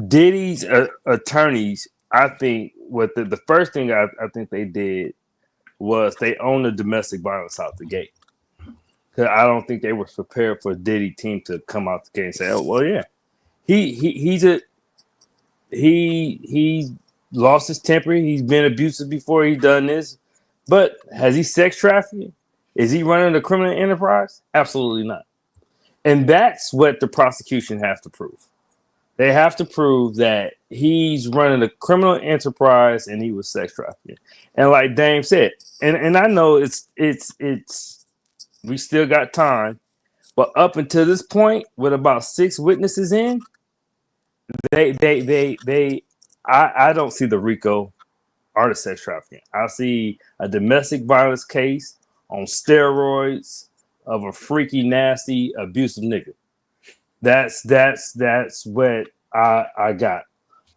Diddy's attorneys, I think, what the first thing I think they did was they owned the domestic violence out the gate. Because I don't think they were prepared for Diddy team to come out the gate and say, "Oh, well, yeah, he lost his temper. He's been abusive before. He's done this, but has he sex trafficking? Is he running a criminal enterprise? Absolutely not." And that's what the prosecution has to prove. They have to prove that he's running a criminal enterprise and he was sex trafficking. And like Dame said, and I know it's we still got time, but up until this point, with about 6 witnesses in, I don't see the RICO or the sex trafficking. I see a domestic violence case on steroids of a freaky, nasty, abusive nigga. That's what I got.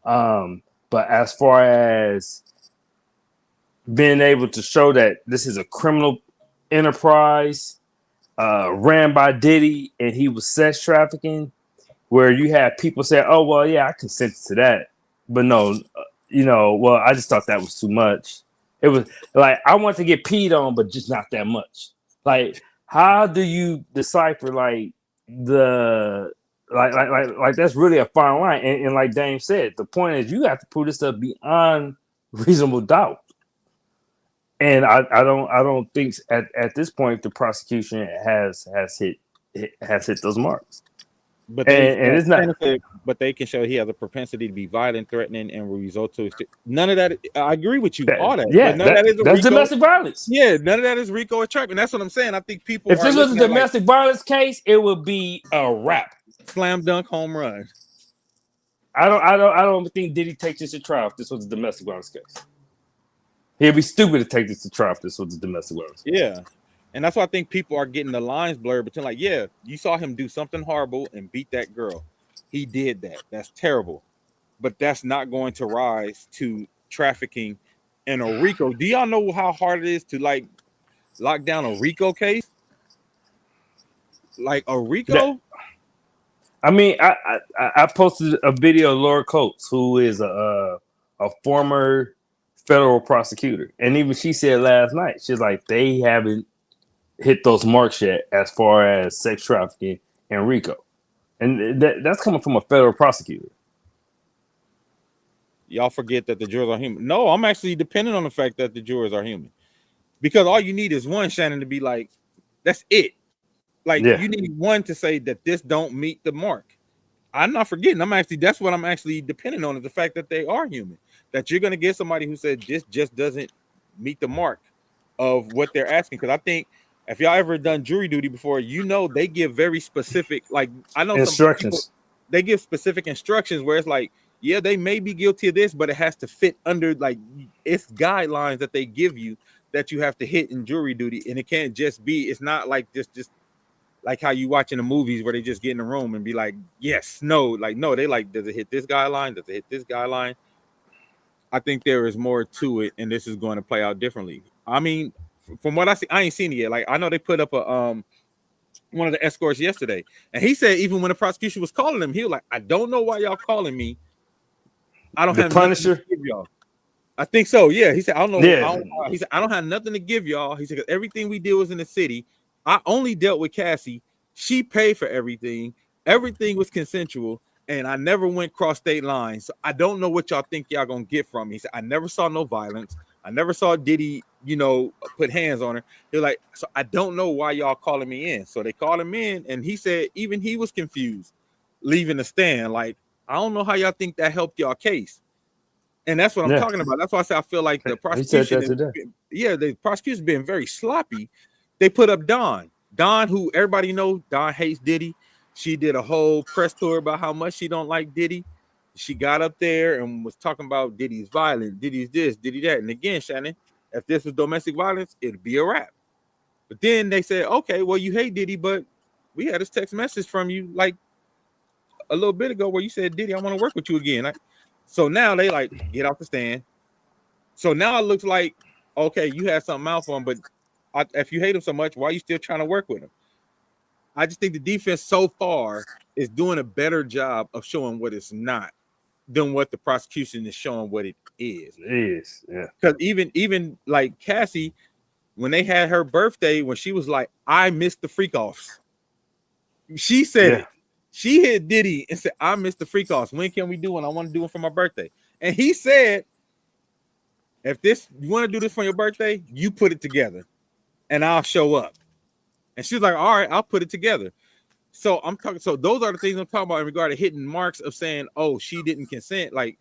But as far as being able to show that this is a criminal enterprise ran by Diddy and he was sex trafficking, where you have people say, "Oh, well, yeah, I consented to that," but no, well, I just thought that was too much. It was like I want to get peed on, but just not that much. Like, how do you decipher like that's really a fine line? And like Dame said, the point is you have to prove this stuff beyond reasonable doubt. And I don't think at this point the prosecution has hit those marks. But it's not. But they can show he has a propensity to be violent, threatening, and will result to none of that. I agree with you. All that. Yeah, but none of that is that's RICO. domestic violence. Yeah, none of that is RICO or trafficking. That's what I'm saying. I think people. If this was a domestic violence case, it would be a wrap. Slam dunk home run. I don't think Diddy takes this to trial if this was a domestic violence case. He'd be stupid to take this to trial if this was a domestic violence case. Yeah. And that's why I think people are getting the lines blurred between like, yeah, you saw him do something horrible and beat that girl. He did that. That's terrible. But that's not going to rise to trafficking and a RICO. Do y'all know how hard it is to like lock down a RICO case? Like a RICO? I mean, I posted a video of Laura Coates, who is a former federal prosecutor. And even she said last night, she's like, they haven't hit those marks yet as far as sex trafficking and RICO. And that's coming from a federal prosecutor. Y'all forget that the jurors are human. No, I'm actually dependent on the fact that the jurors are human. Because all you need is one, Shannon, to be like, that's it. Like, you need one to say that this don't meet the mark. I'm not forgetting. That's what I'm actually dependent on, is the fact that they are human. That you're going to get somebody who said this just doesn't meet the mark of what they're asking. Because I think if y'all ever done jury duty before, they give very specific, like, I know instructions. They give specific instructions where it's like, yeah, they may be guilty of this, but it has to fit under, like, it's guidelines that they give you that you have to hit in jury duty. And it can't just be, it's not like this, just like how you watch in the movies where they just get in the room and be like, yes, no, like, no, they like, does it hit this guideline? Does it hit this guideline? I think there is more to it, and this is going to play out differently. I mean, from what I see, I ain't seen it yet. Like, I know they put up a one of the escorts yesterday, and he said even when the prosecution was calling him, he was like, I don't know why y'all calling me. I don't have Punisher. nothing to give y'all. I think so. Yeah. He said, I don't know. Yeah. He said, I don't have nothing to give y'all. He said, everything we did was in the city. I only dealt with Cassie. She paid for everything. Everything was consensual. And I never went cross state lines. So I don't know what y'all think y'all gonna get from me. He said, I never saw no violence. I never saw Diddy, put hands on her. They're like, so I don't know why y'all calling me in. So they called him in, and he said even he was confused leaving the stand. Like, I don't know how y'all think that helped y'all case. And that's what I'm talking about. That's why I say I feel like the prosecution, the prosecution's been very sloppy. They put up Dawn, who everybody knows, Dawn hates Diddy. She did a whole press tour about how much she don't like Diddy. She got up there and was talking about Diddy's violent, Diddy's this, Diddy that. And again, Shannon, if this was domestic violence, it'd be a wrap. But then they said, okay, well, you hate Diddy, but we had this text message from you like a little bit ago where you said, Diddy, I want to work with you again. So now they like get off the stand. So now it looks like, okay, you had something out for him, but if you hate him so much, why are you still trying to work with him? I just think the defense so far is doing a better job of showing what it's not than what the prosecution is showing what it is. It is, yeah. Because even like Cassie, when they had her birthday, when she was like, I missed the freak offs. She said it. She hit Diddy and said, I missed the freak offs. When can we do one? I want to do one for my birthday. And he said, if you want to do this for your birthday, you put it together and I'll show up. And she's like, all right, I'll put it together. So I'm talking. So those are the things I'm talking about in regard to hitting marks of saying, oh, she didn't consent. Like,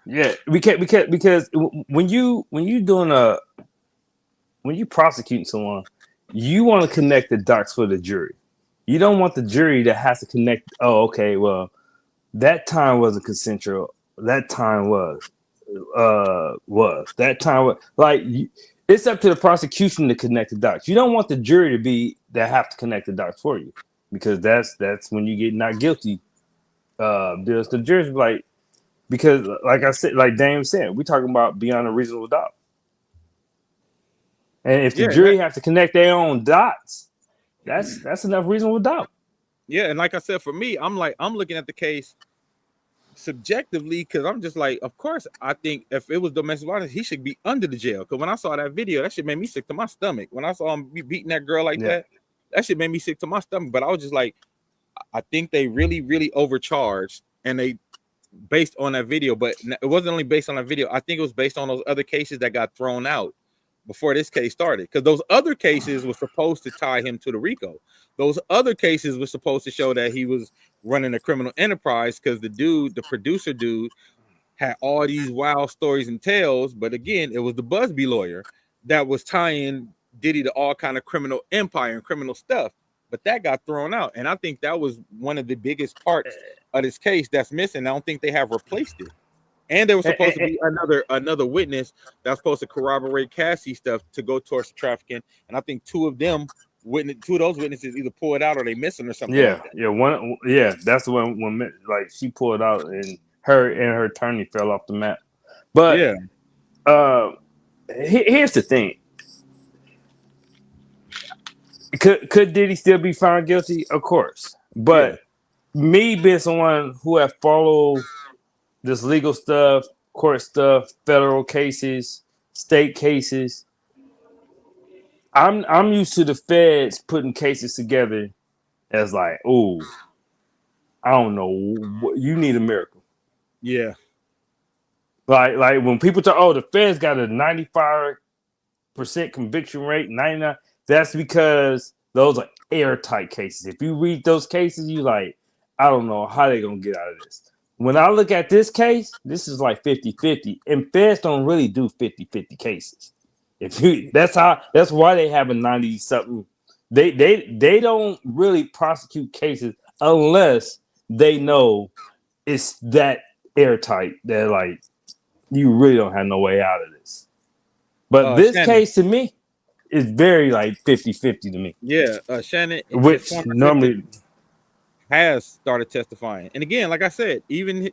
yeah, because when you prosecuting someone, you want to connect the dots for the jury. You don't want the jury that has to connect. Oh, okay, well, that time wasn't consensual. That time was that time was like. It's up to the prosecution to connect the dots. You don't want the jury to be that have to connect the dots for you, because that's when you get not guilty. There's the jury's like, because like I said, like Dame said, we're talking about beyond a reasonable doubt. And if the jury have to connect their own dots, that's enough reasonable doubt. Yeah, and like I said, for me, I'm looking at the case subjectively, because I'm just like, of course, I think if it was domestic violence, he should be under the jail. Because when I saw that video, that shit made me sick to my stomach. When I saw him beating that girl like that shit made me sick to my stomach. But I was just like, I think they really, really overcharged, and they based on that video. But it wasn't only based on that video. I think it was based on those other cases that got thrown out before this case started. Because those other cases were supposed to tie him to the RICO. Those other cases were supposed to show that he was running a criminal enterprise, because the producer dude, had all these wild stories and tales. But again, it was the Busby lawyer that was tying Diddy to all kind of criminal empire and criminal stuff. But that got thrown out. And I think that was one of the biggest parts of this case that's missing. I don't think they have replaced it. And there was supposed to be another witness that was supposed to corroborate Cassie stuff to go towards the trafficking. And I think two of those witnesses either pull it out or they missing or something. Yeah, that's the one when like she pulled out and her attorney fell off the map. But here's the thing: could Diddy still be found guilty? Of course, but me being someone who have followed this legal stuff, court stuff, federal cases, state cases, I'm used to the feds putting cases together as like, oh, I don't know, you need a miracle. Yeah. Like when people talk, oh, the feds got a 95% conviction rate, 99%, that's because those are airtight cases. If you read those cases, you like, I don't know how they're going to get out of this. When I look at this case, this is like 50-50. And feds don't really do 50-50 cases. That's why they have a 90-something. They don't really prosecute cases unless they know it's that airtight that like you really don't have no way out of this. But this case to me is very like 50-50 to me. Yeah, Shannon, which normally has started testifying. And again, like I said, even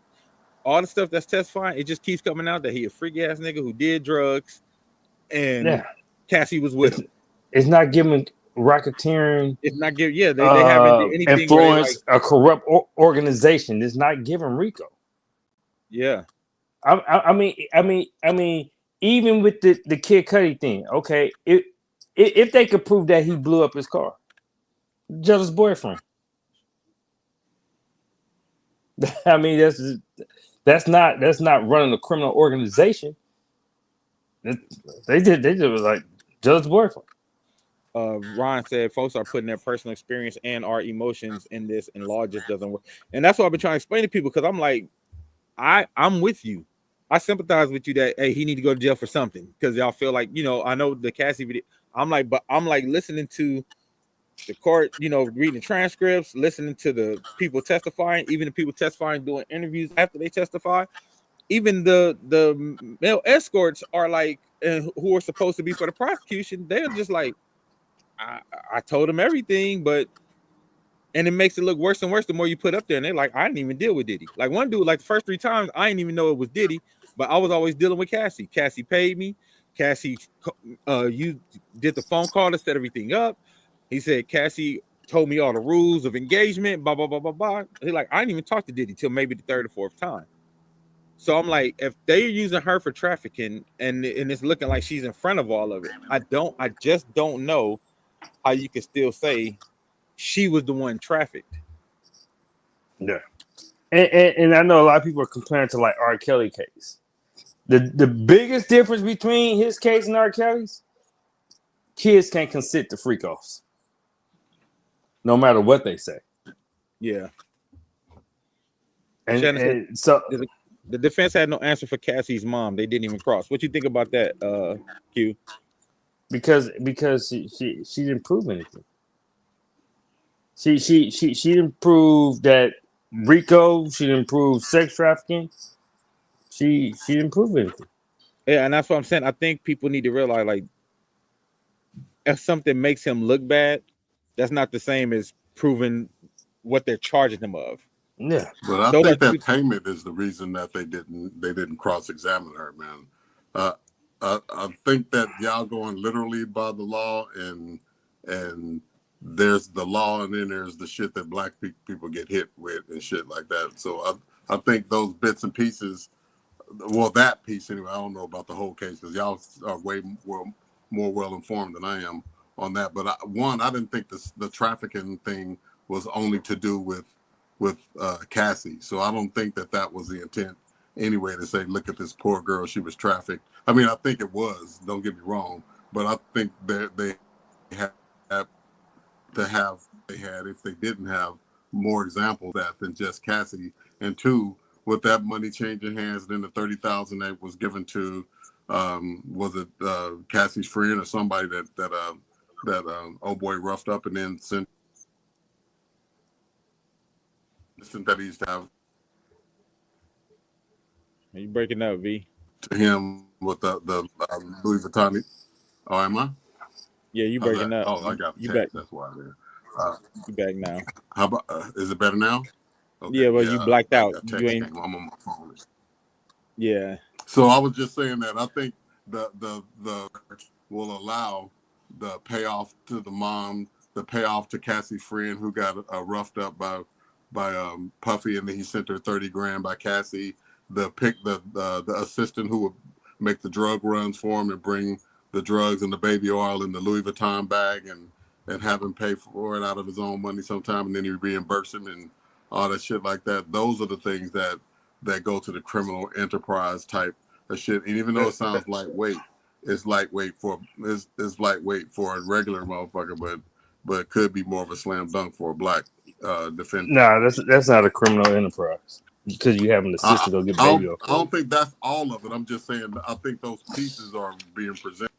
all the stuff that's testifying, it just keeps coming out that he a freaky ass nigga who did drugs, and Cassie was with him. It's not giving racketeering. It's not giving. Yeah, they haven't anything influence a corrupt organization. It's not giving RICO. Yeah, I mean, even with the Kid Cudi thing, okay, if they could prove that he blew up his car, jealous boyfriend. I mean, that's not running a criminal organization. They did was like jealous boyfriend. Ron said folks are putting their personal experience and our emotions in this, and law just doesn't work. And that's what I've been trying to explain to people, because I'm like, I'm with you. I sympathize with you that, hey, he need to go to jail for something, because y'all feel like, I know the Cassie video. I'm like listening to the court, reading the transcripts, listening to the people testifying, even the people testifying doing interviews after they testify. Even the male escorts are like, who are supposed to be for the prosecution, they're just like, I told them everything, and it makes it look worse and worse the more you put up there. And they're like, I didn't even deal with Diddy. Like one dude, like the first 3 times, I didn't even know it was Diddy, but I was always dealing with Cassie. Cassie paid me. Cassie, you did the phone call to set everything up. He said Cassie told me all the rules of engagement. Blah blah blah blah blah. He like, I didn't even talk to Diddy till maybe the 3rd or 4th time. So I'm like, if they're using her for trafficking and it's looking like she's in front of all of it, I just don't know how you can still say she was the one trafficked. Yeah. And I know a lot of people are comparing to like R. Kelly case. The biggest difference between his case and R. Kelly's, kids can't consent to freak offs. No matter what they say. Yeah. And so the defense had no answer for Cassie's mom. They didn't even cross. What you think about that, Q? because she didn't prove anything. She didn't prove that Rico. She didn't prove sex trafficking. She didn't prove anything. Yeah, and that's what I'm saying. I think people need to realize, like, if something makes him look bad, that's not the same as proving what they're charging him of. Yeah, but I So think like, that payment is the reason that they didn't cross-examine her, man. I think that y'all going literally by the law, and there's the law, and then there's the shit that black people get hit with and shit like that. So I think those bits and pieces, well, that piece anyway. I don't know about the whole case because y'all are way more well informed than I am on that. But I didn't think the trafficking thing was only to do with Cassie. So I don't think that was the intent anyway, to say, look at this poor girl, she was trafficked. I mean, I think it was, don't get me wrong, but I think they had to have, if they didn't have more examples of that than just Cassie. And 2, with that money changing hands, then the $30,000 that was given to, was it Cassie's friend or somebody that old boy roughed up and then sent that he used to have. Are you breaking up, V? To him with the Louis Vuitton. Oh, am I? Yeah, you breaking up. Oh, I got you text. back. That's why. You back now. How about? Is it better now? Okay. Yeah, well, you blacked I out. got You text ain't. came. I'm on my phone. Yeah. So I was just saying that I think the will allow the payoff to the mom, the payoff to Cassie's friend who got roughed up by Puffy, and then he sent her $30,000 by Cassie. The assistant who would make the drug runs for him and bring the drugs and the baby oil in the Louis Vuitton bag and have him pay for it out of his own money sometime, and then he reimburse him and all that shit like that. Those are the things that go to the criminal enterprise type of shit. And even though it sounds lightweight, it's lightweight for a regular motherfucker, but could be more of a slam dunk for a black defendant. nah, that's not a criminal enterprise because you have an assistant go get baby off. I don't think that's all of it. I'm just saying I think those pieces are being presented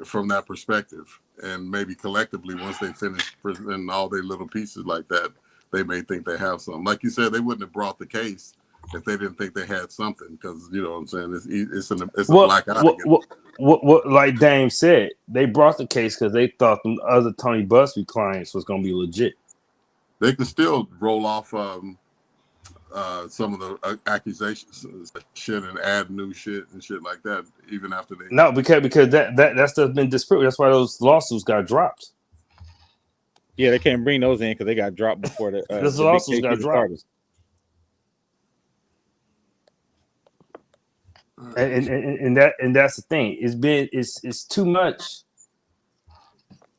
from that perspective, and maybe collectively once they finish presenting all their little pieces like that, they may think they have something. Like you said, they wouldn't have brought the case if they didn't think they had something, because you know what I'm saying. It's a black eye. What like Dame said, they brought the case because they thought the other Tony Busby clients was gonna be legit. They could still roll off some of the accusations shit and add new shit and shit like that, even after they. No, because that stuff's been disproved. That's why those lawsuits got dropped. Yeah, they can't bring those in because they got dropped before the those lawsuits got dropped. And that's the thing. It's too much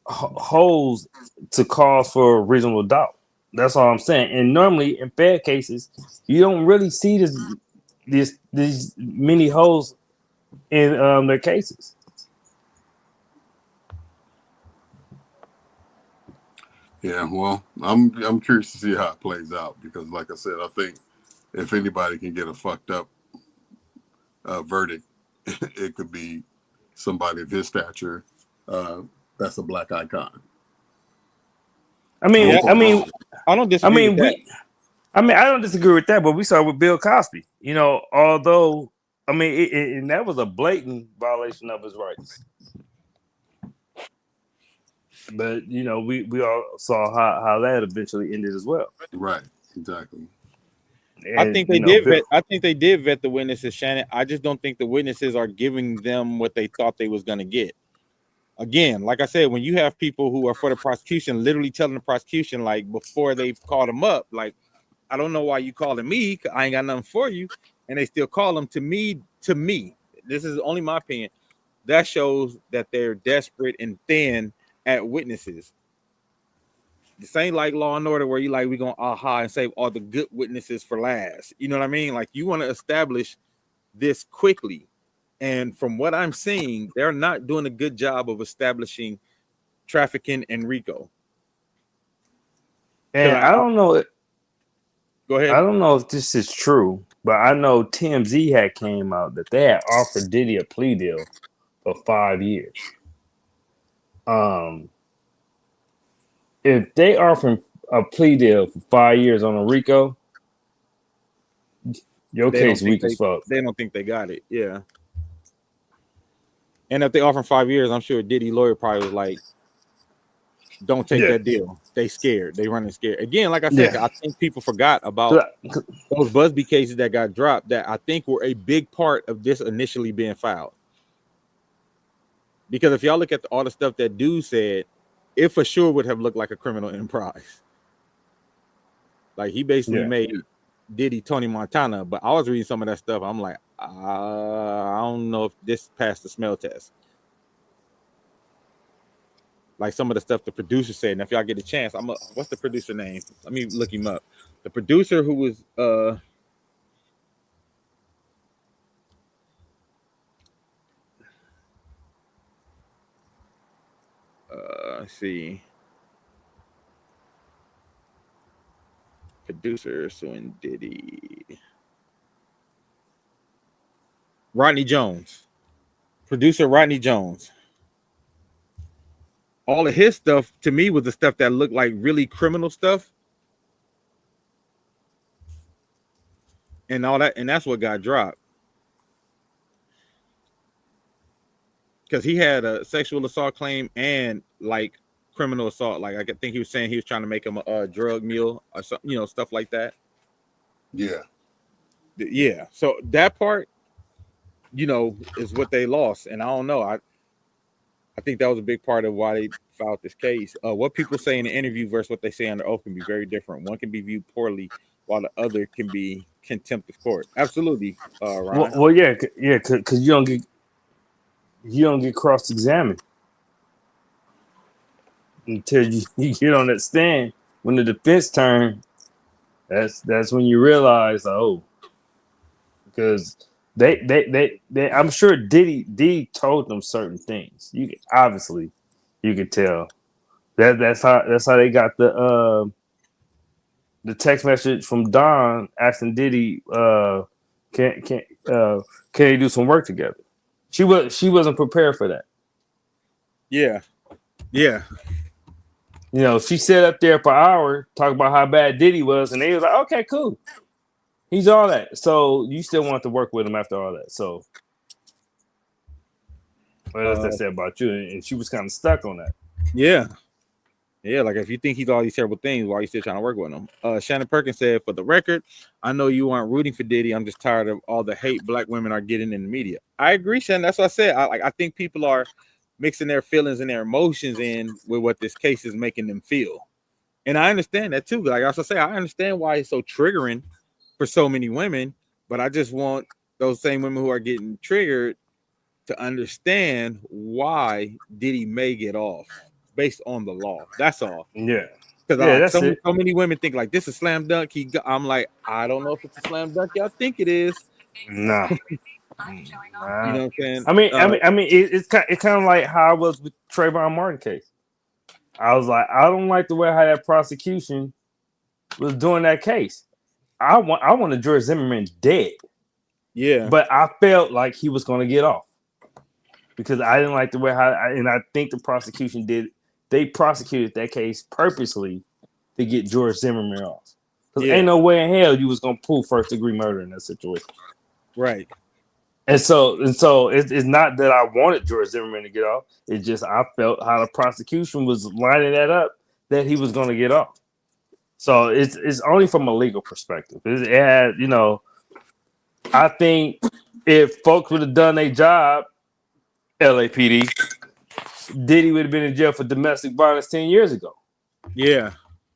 holes to call for reasonable doubt. That's all I'm saying. And normally in bad cases, you don't really see these many holes in their cases. Yeah, well, I'm curious to see how it plays out, because, like I said, I think if anybody can get a fucked up verdict, it could be somebody of his stature. That's a black icon. I don't disagree with that. I don't disagree with that, but we saw with Bill Cosby. You know, although and that was a blatant violation of his rights. But you know, we all saw how that eventually ended as well. Right. Exactly. I And think you they know, did vet. I think they did vet the witnesses, Shannon. I just don't think the witnesses are giving them what they thought they was gonna get. Again, like I said, when you have people who are for the prosecution literally telling the prosecution, like before they've called them up, like, I don't know why you calling me, 'cause I ain't got nothing for you, and they still call them. To me, this is only my opinion. That shows that they're desperate and thin at witnesses. This ain't like Law and Order where you like we gonna aha and save all the good witnesses for last. You know what I mean? Like you want to establish this quickly. And from what I'm seeing, they're not doing a good job of establishing trafficking and RICO. and I don't know. Go I ahead. don't know if this is true, but I know TMZ had came out that they had offered Diddy a plea deal for 5 years. If they offer a plea deal for 5 years on a RICO, your They don't case think weak as fuck. they don't think they got it. Yeah. And if they offer 5 years, I'm sure Diddy lawyer probably was like, don't take Yeah, that deal. They scared. They running scared. Again, like I said, yeah. I think people forgot about those Busby cases that got dropped that I think were a big part of this initially being filed. Because if y'all look at all the stuff that dude said, it for sure would have looked like a criminal enterprise. Like he basically Yeah. made Diddy Tony Montana, but I was reading some of that stuff. I'm like, I don't know if this passed the smell test. Like some of the stuff the producer said. And if y'all get a chance, what's the producer name? Let me look him up. The producer who was let's see. Producer suing Diddy. Rodney Jones. Producer Rodney Jones. All of his stuff to me was the stuff that looked like really criminal stuff. And all that, and that's what got dropped. Because he had a sexual assault claim and like criminal assault. Like I think he was saying he was trying to make him a drug mule or something, stuff like that. Yeah. Yeah. So that part, is what they lost. And I don't know. I think that was a big part of why they filed this case. What people say in the interview versus what they say under oath can be very different. One can be viewed poorly, while the other can be contempt of court. Absolutely, Ryan. Well, yeah, because you don't get cross examined until you get on that stand. When the defense turn, that's when you realize, because they I'm sure Diddy told them certain things. You could tell that's how they got the text message from Don asking Diddy can they do some work together. She wasn't prepared for that. Yeah. She sat up there for hours talking about how bad Diddy was, and they was like, okay, cool. He's all that. So you still want to work with him after all that. So what does that say about you? And she was kind of stuck on that. Yeah. Like if you think he's all these terrible things, why are you still trying to work with him? Shannon Perkins said, for the record, I know you aren't rooting for Diddy. I'm just tired of all the hate black women are getting in the media. I agree, Shannon. That's what I said. I think people are mixing their feelings and their emotions in with what this case is making them feel. And I understand that too. Like I also say, I understand why it's so triggering for so many women, but I just want those same women who are getting triggered to understand why Diddy may get off based on the law. That's all. Yeah. Because That's it. so many women think like this is slam dunk. I'm like, I don't know if it's a slam dunk. Y'all think it is. Nah. You know what I'm saying? I mean, it's kind of like how I was with Trayvon Martin case. I was like, I don't like the way how that prosecution was doing that case. I wanted George Zimmerman dead. Yeah. But I felt like he was going to get off because I didn't like the way and I think the prosecution they prosecuted that case purposely to get George Zimmerman off. Because ain't no way in hell you was going to pull first degree murder in that situation. Right. And so it's not that I wanted George Zimmerman to get off. It's just I felt how the prosecution was lining that up that he was going to get off. So it's only from a legal perspective. It had, I think if folks would have done their job, LAPD, Diddy would have been in jail for domestic violence 10 years ago. Yeah.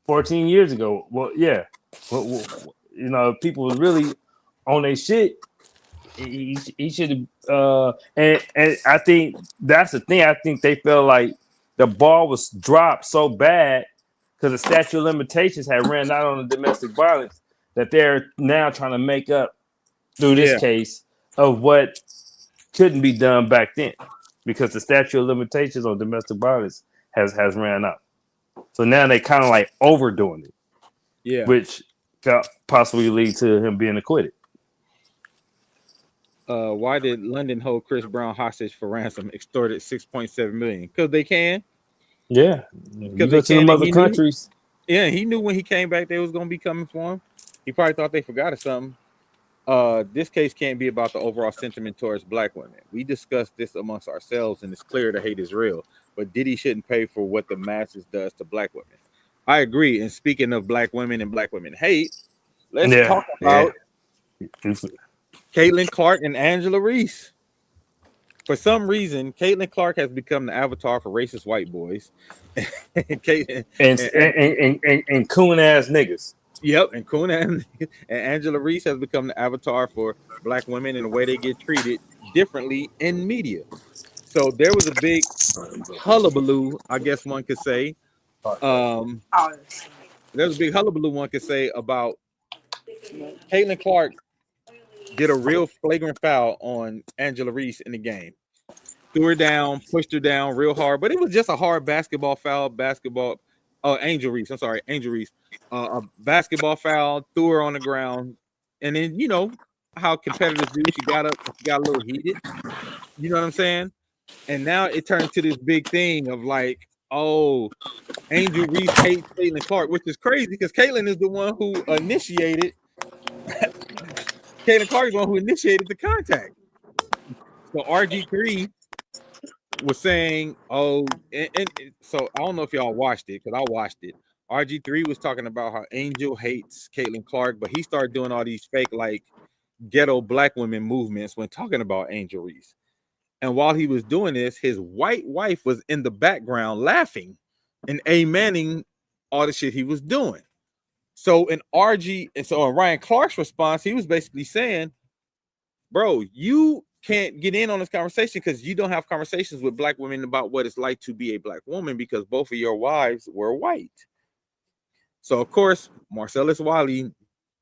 14 years ago. Well, yeah. If people was really on their shit, he should have. And I think that's the thing. I think they felt like the ball was dropped so bad because the statute of limitations had ran out on the domestic violence that they're now trying to make up through this case of what couldn't be done back then because the statute of limitations on domestic violence has ran out. So now they kind of like overdoing it. Yeah. Which could possibly lead to him being acquitted. Why did London hold Chris Brown hostage for ransom, extorted $6.7 million? Because they can. Yeah. Because go to them other countries. He knew when he came back they was gonna be coming for him. He probably thought they forgot or something. This case can't be about the overall sentiment towards black women. We discussed this amongst ourselves, and it's clear the hate is real. But Diddy shouldn't pay for what the masses does to black women. I agree. And speaking of black women and black women hate, let's talk about Caitlin Clark and Angela Reese. For some reason, Caitlin Clark has become the avatar for racist white boys. and coon ass niggas. Yep, and coon and Angela Reese has become the avatar for black women and the way they get treated differently in media. So there was a big hullabaloo, I guess one could say. There's a big hullabaloo one could say about Caitlin Clark did a real flagrant foul on Angela Reese in the game. Threw her down, pushed her down real hard, but it was just a hard basketball foul. Angel Reese. A basketball foul, threw her on the ground, and then how competitors do. She got up, she got a little heated. You know what I'm saying? And now it turned to this big thing of like, oh, Angel Reese hates Caitlin Clark, which is crazy because Caitlin is the one who initiated. Caitlin Clark is the one who initiated the contact. So RG3 was saying, so I don't know if y'all watched it because I watched it. RG3 was talking about how Angel hates Caitlin Clark, but he started doing all these fake like ghetto black women movements when talking about Angel Reese. And while he was doing this, his white wife was in the background laughing and amening all the shit he was doing. So in Ryan Clark's response, he was basically saying, bro, you can't get in on this conversation because you don't have conversations with black women about what it's like to be a black woman because both of your wives were white. So of course, Marcellus Wiley,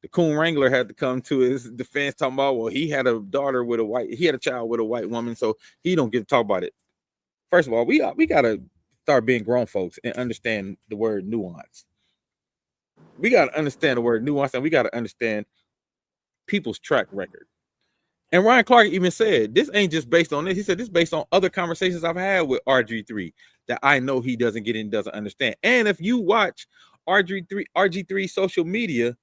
the coon wrangler, had to come to his defense talking about, well, he had a child with a white woman, so he don't get to talk about it. First of all, we gotta start being grown folks and understand the word nuance. We gotta understand the word nuance, and we gotta understand people's track record. And Ryan Clark even said, this ain't just based on this. He said, this is based on other conversations I've had with RG3 that I know he doesn't get in, doesn't understand. And if you watch RG3 social media,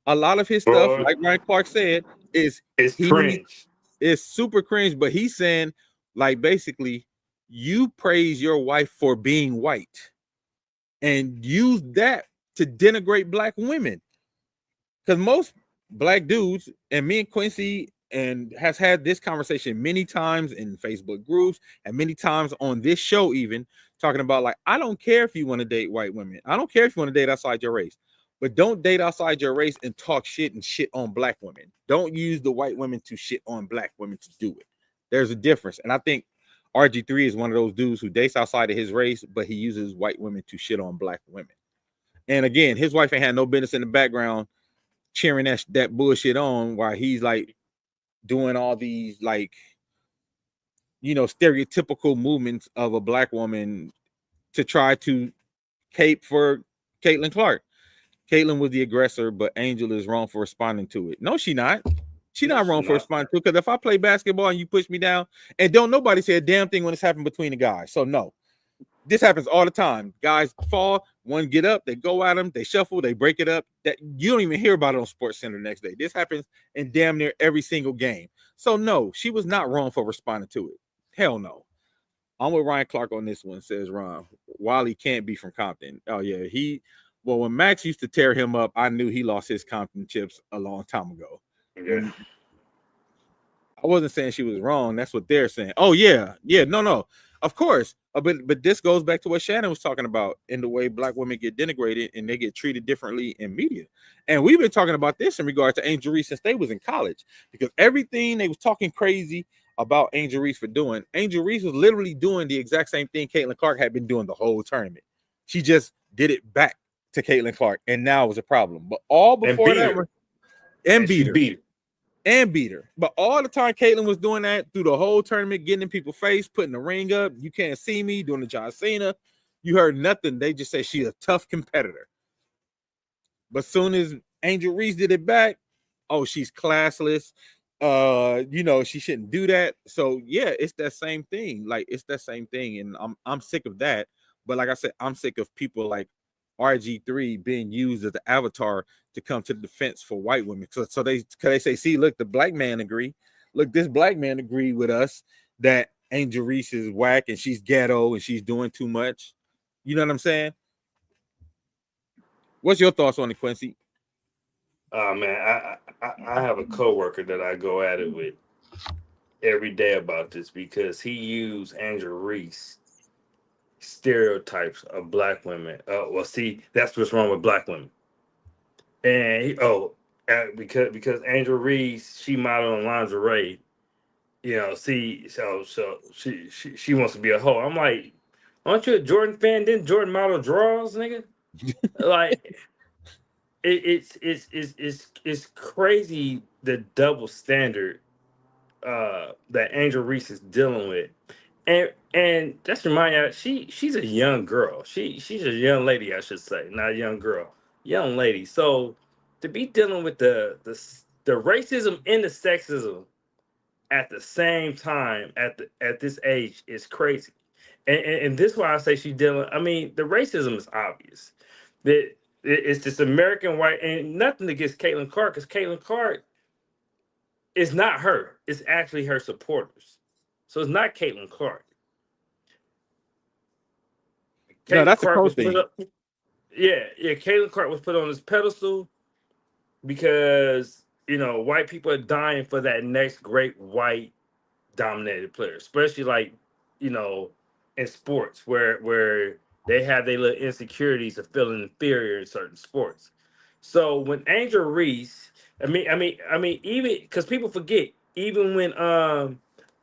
a lot of his stuff, like Ryan Clark said, is cringe. It's super cringe, but he's saying, like, basically, you praise your wife for being white and use that to denigrate black women. Because most black dudes, and me and Quincy and has had this conversation many times in Facebook groups and many times on this show, even talking about like, I don't care if you want to date white women. I don't care if you want to date outside your race, but don't date outside your race and talk shit on black women. Don't use the white women to shit on black women to do it. There's a difference. And I think RG3 is one of those dudes who dates outside of his race, but he uses white women to shit on black women. And again, his wife ain't had no business in the background cheering that bullshit on while he's like doing all these like, stereotypical movements of a black woman to try to cape for Caitlin Clark. Caitlin was the aggressor, but Angel is wrong for responding to it. No, she's not. She's not wrong for responding to it, because if I play basketball and you push me down, and don't nobody say a damn thing when it's happened between the guys. So no. This happens all the time. Guys fall, one get up, they go at them, they shuffle, they break it up. That you don't even hear about it on Sports Center the next day. This happens in damn near every single game. So no, she was not wrong for responding to it. Hell no. I'm with Ryan Clark on this one, says Ron. Wally can't be from Compton. Oh yeah, well, when Max used to tear him up, I knew he lost his Compton chips a long time ago. Yeah. I wasn't saying she was wrong. That's what they're saying. Oh yeah, no, of course. But this goes back to what Shannon was talking about in the way black women get denigrated and they get treated differently in media. And we've been talking about this in regard to Angel Reese since they was in college, because everything they was talking crazy about Angel Reese for doing, Angel Reese was literally doing the exact same thing Caitlin Clark had been doing the whole tournament. She just did it back to Caitlin Clark, and now it was a problem. But all before that, and beat her. And beat her. But all the time Caitlin was doing that through the whole tournament, getting in people's face, putting the ring up. You can't see me, doing the John Cena. You heard nothing. They just say she's a tough competitor. But soon as Angel Reese did it back, oh, she's classless. She shouldn't do that. So yeah, it's that same thing. Like it's that same thing, and I'm sick of that. But like I said, I'm sick of people like RG3 being used as the avatar to come to the defense for white women. So they say, see, look, the black man agree. Look, this black man agreed with us that Angel Reese is whack and she's ghetto and she's doing too much. You know what I'm saying? What's your thoughts on it, Quincy? Oh man, I have a coworker that I go at it with every day about this because he used Angel Reese stereotypes of black women. Well, see, that's what's wrong with black women. And because Angel Reese, she modeled lingerie. So she wants to be a hoe. I'm like, aren't you a Jordan fan? Didn't Jordan model draws, nigga? Like, it's crazy the double standard that Angel Reese is dealing with. And just remind you, she's a young girl. She's a young lady, I should say, not a young girl, young lady. So to be dealing with the racism and the sexism at the same time at this age is crazy. And this is why I say she's dealing. I mean, the racism is obvious. That it's just American white, and nothing against Caitlin Clark, because Caitlin Clark is not her. It's actually her supporters. So it's not Caitlin Clark. No, that's a Clark cool thing. Caitlin Clark was put on this pedestal because white people are dying for that next great white dominated player, especially like in sports where they have their little insecurities of feeling inferior in certain sports. So when Angel Reese, I mean, even because people forget, even when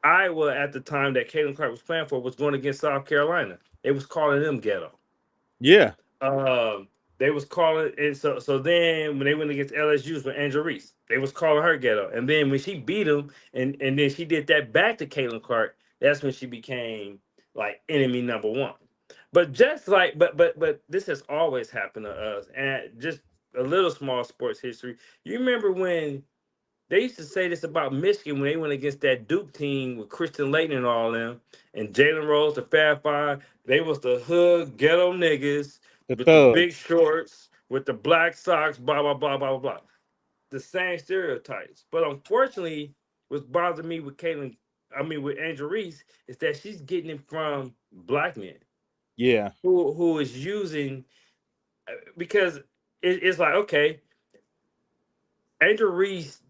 Iowa at the time that Caitlin Clark was playing for was going against South Carolina, they was calling them ghetto. Yeah. They was calling, and so then when they went against LSU with Angel Reese, they was calling her ghetto. And then when she beat him, and then she did that back to Caitlin Clark, that's when she became like enemy number one. But just like, but this has always happened to us. And just a little small sports history. You remember when they used to say this about Michigan when they went against that Duke team with Christian Laettner and all them, and Jalen Rose, the Fab Five. They was the hood ghetto niggas with the big shorts, with the black socks, blah blah blah blah blah. The same stereotypes. But unfortunately, what bothers me with with Angel Reese, is that she's getting it from black men. Yeah. Who is using, because it's like, okay, Angel Reese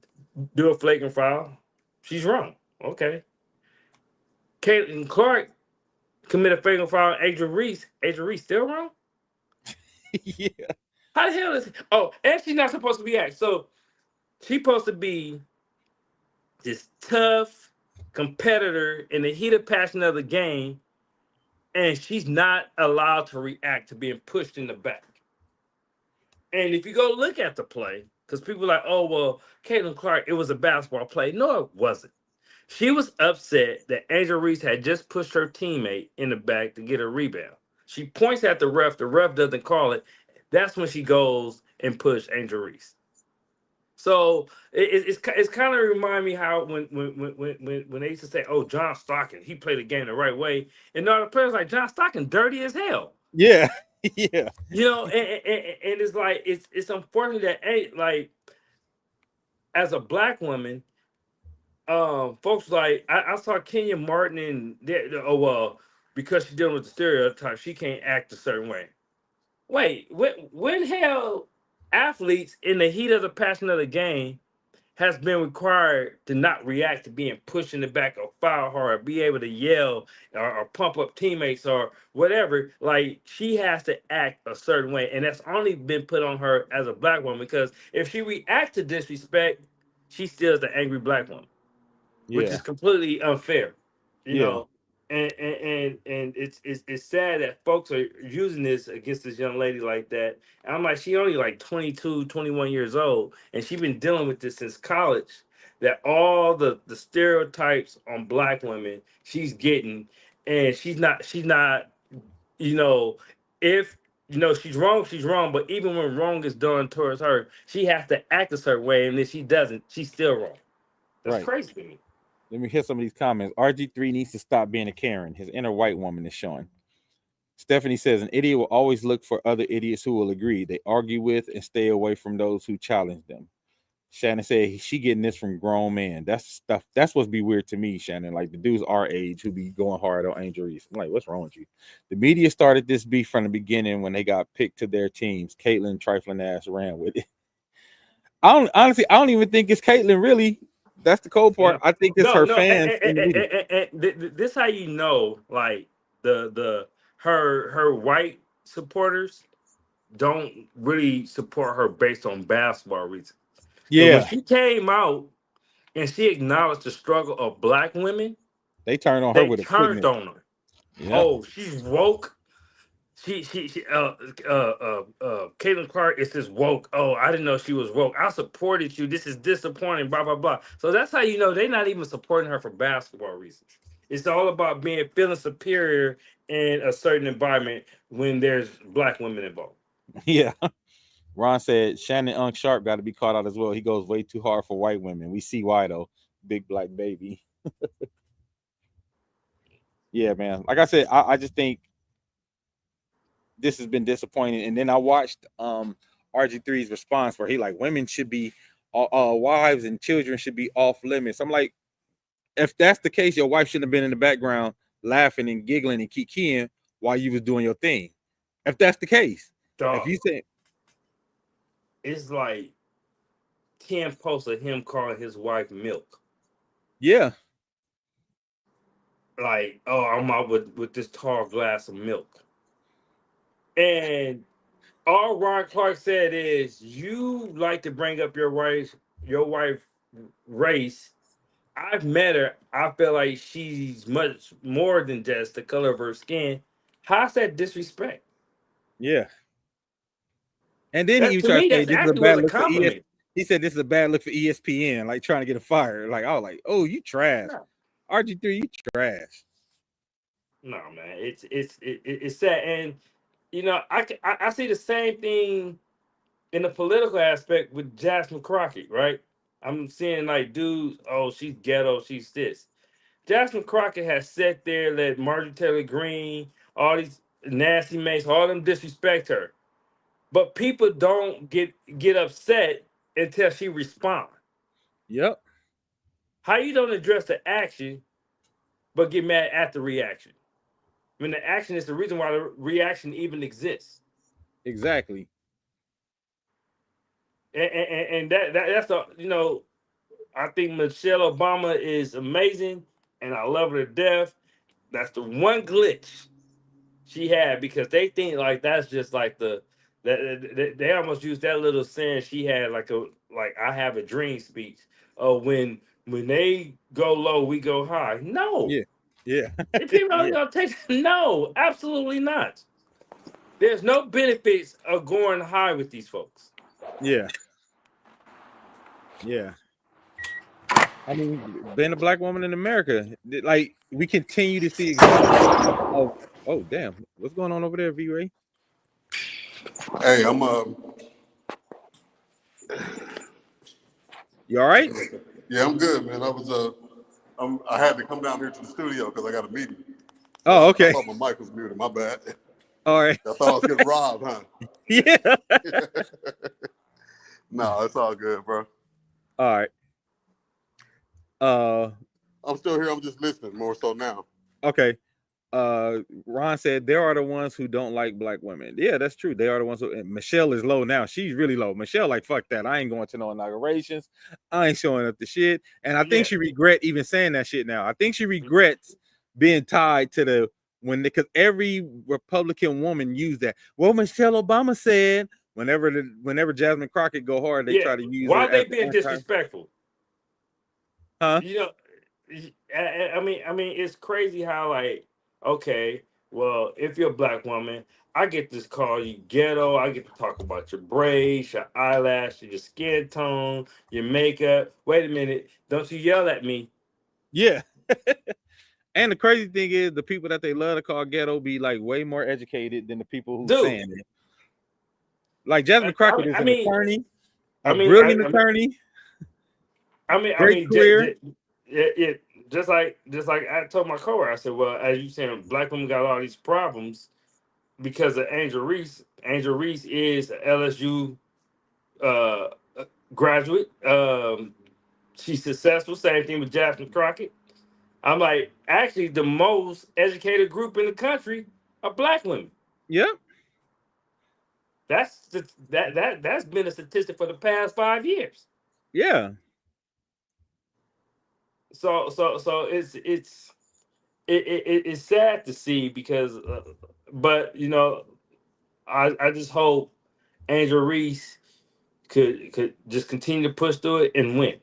do a flagrant foul, she's wrong. Okay. Caitlin Clark commit a flagrant foul, Angel Reese still wrong? Yeah. How the hell is and she's not supposed to be act. So she's supposed to be this tough competitor in the heat of passion of the game, and she's not allowed to react to being pushed in the back. And if you go look at the play, because people are like, oh, well, Caitlin Clark, it was a basketball play. No, it wasn't. She was upset that Angel Reese had just pushed her teammate in the back to get a rebound. She points at the ref. The ref doesn't call it. That's when she goes and push Angel Reese. So it's kind of remind me how when they used to say, "Oh, John Stockton, he played the game the right way," and all the players like John Stockton, dirty as hell. Yeah, yeah, You know, and it's like it's unfortunate that like as a black woman, folks like I saw Kenya Martin and oh well, because she's dealing with the stereotype, she can't act a certain way. Wait, when hell athletes in the heat of the passion of the game has been required to not react to being pushed in the back or foul hard, be able to yell or pump up teammates or whatever. Like she has to act a certain way, and that's only been put on her as a black woman. Because if she reacts to disrespect, she still is the angry black woman, which yeah, is completely unfair, you yeah, know. And it's sad that folks are using this against this young lady like that. And I'm like, she only like 22, 21 years old, and she's been dealing with this since college. That all the stereotypes on black women she's getting, and she's not, you know, if she's wrong, she's wrong. But even when wrong is done towards her, she has to act a certain way, and if she doesn't, she's still wrong. That's right. crazy to me. Let me hear some of these comments. RG3 needs to stop being a Karen. His inner white woman is showing. Stephanie says an idiot will always look for other idiots who will agree. They argue with and stay away from those who challenge them. Shannon said she getting this from grown men. That's stuff. That's what's be weird to me, Shannon. Like the dudes our age who be going hard on Angel Reese. I'm like, what's wrong with you? The media started this beef from the beginning when they got picked to their teams. Caitlyn trifling ass ran with it. I don't even think it's Caitlyn really. That's the cold part. Yeah. I think it's No, her no, fans in the media. this how you know, like her white supporters don't really support her based on basketball reasons. Because when Yeah, she came out and she acknowledged the struggle of black women, they turned on her they with a turned quickness. on her. Yeah, Oh, she's woke. Caitlin Clark is this woke. Oh, I didn't know she was woke. I supported you. This is disappointing. Blah blah blah. So that's how you know they're not even supporting her for basketball reasons. It's all about feeling superior in a certain environment when there's black women involved. yeah. Ron said Shannon Unk Sharp got to be caught out as well. He goes way too hard for white women. We see why though. Big black baby. Yeah, man. Like I said, I just think this has been disappointing. And then I watched RG3's response where he like women should be wives and children should be off limits. I'm like, if that's the case, your wife shouldn't have been in the background laughing and giggling and kikiing while you was doing your thing. If that's the case, if Dog, you say, it's like 10 posts of him calling his wife milk. yeah, Like, oh, I'm out with this tall glass of milk. And all Ron Clark said is, you like to bring up your wife race. I've met her. I feel like she's much more than just the color of her skin. How's that disrespect? yeah. And then he That even to tried to me, say that's this is a actually was bad a look for ES. compliment. He said this is a bad look for ESPN, like trying to get a fire. Like I was like, oh, you trash. No, RG3, you trash. no, man, it's sad, and I see the same thing in the political aspect with Jasmine Crockett, right? I'm seeing like dudes, oh, she's ghetto, she's this. Jasmine Crockett has sat there, let Marjorie Taylor Greene, all these nasty mates, all them disrespect her. But people don't get upset until she responds. Yep, How you don't address the action, but get mad at the reaction? When the action is the reason why the reaction even exists. exactly. And that's the I think Michelle Obama is amazing, and I love her to death. That's the one glitch she had because they think like that's just like they almost used that little saying she had like I have a dream speech. Oh, when they go low, we go high. No, Yeah, yeah, if people are yeah, gonna take no, absolutely not. There's no benefits of going high with these folks. yeah, yeah. I mean, being a black woman in America, like we continue to see examples of. Oh, damn! What's going on over there, V Ray? Hey, You all right? Yeah, I'm good, man. I had to come down here to the studio because I got a meeting. So Oh, I okay. thought my mic was muted. My bad. All right. I thought I was getting robbed, huh? Yeah. No, it's all good, bro. All right. I'm still here. I'm just listening more so now. Okay. Ron said there are the ones who don't like black women. Yeah, that's true. They are the ones who, and Michelle is low now. She's really low. Michelle, like, fuck that. I ain't going to no inaugurations. I ain't showing up to shit. And I think she regret even saying that shit now. I think she regrets being tied to the because every Republican woman used that. Well, Michelle Obama said whenever Jasmine Crockett go hard, they try to use Why her are they as the being disrespectful? huh? You know, I mean, it's crazy how like, okay, well, if you're a black woman, I get to call you ghetto. I get to talk about your braids, your eyelashes, your skin tone, your makeup. Wait a minute, don't you yell at me? Yeah. And the crazy thing is, the people that they love to call ghetto be like way more educated than the people who Dude, saying it. Like Jasmine Crockett is I an mean, attorney, I a mean, brilliant attorney, I great mean, career. just like I told my coworker, I said, well, as you saying, black women got all these problems because of Angel Reese. Angel Reese is a LSU uh, graduate. She's successful. Same thing with Jasmine Crockett. I'm like, actually, the most educated group in the country are black women. Yep. That's been a statistic for the past 5 years. Yeah. So it's sad to see because, but you know, I just hope Angel Reese could just continue to push through it and win.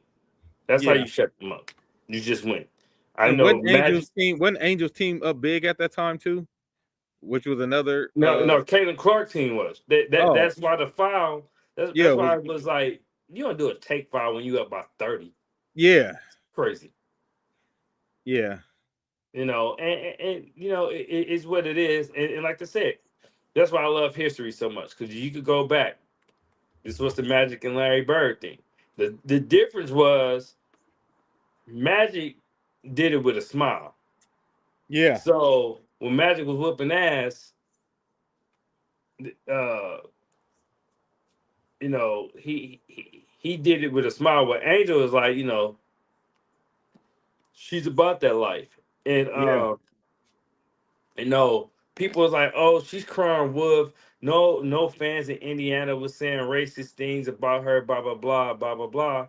That's how Yeah. you shut them up. You just win. I And know Magic. wasn't Angels team up big at that time too? Which was another No, Caitlin Clark team was. oh That's why the foul. yeah, That's why it was like you don't do a take foul when you up by 30. yeah, Crazy. yeah, You know, and you know, it's what it is. And like I said, that's why I love history so much because you could go back. This was the Magic and Larry Bird thing. The difference was Magic did it with a smile. yeah, So when Magic was whooping ass, uh, you know, he did it with a smile. But Angel is like, you know, she's about that life. And yeah, you know, people was like, oh, she's crying wolf. No fans in Indiana was saying racist things about her, blah, blah, blah, blah, blah, blah.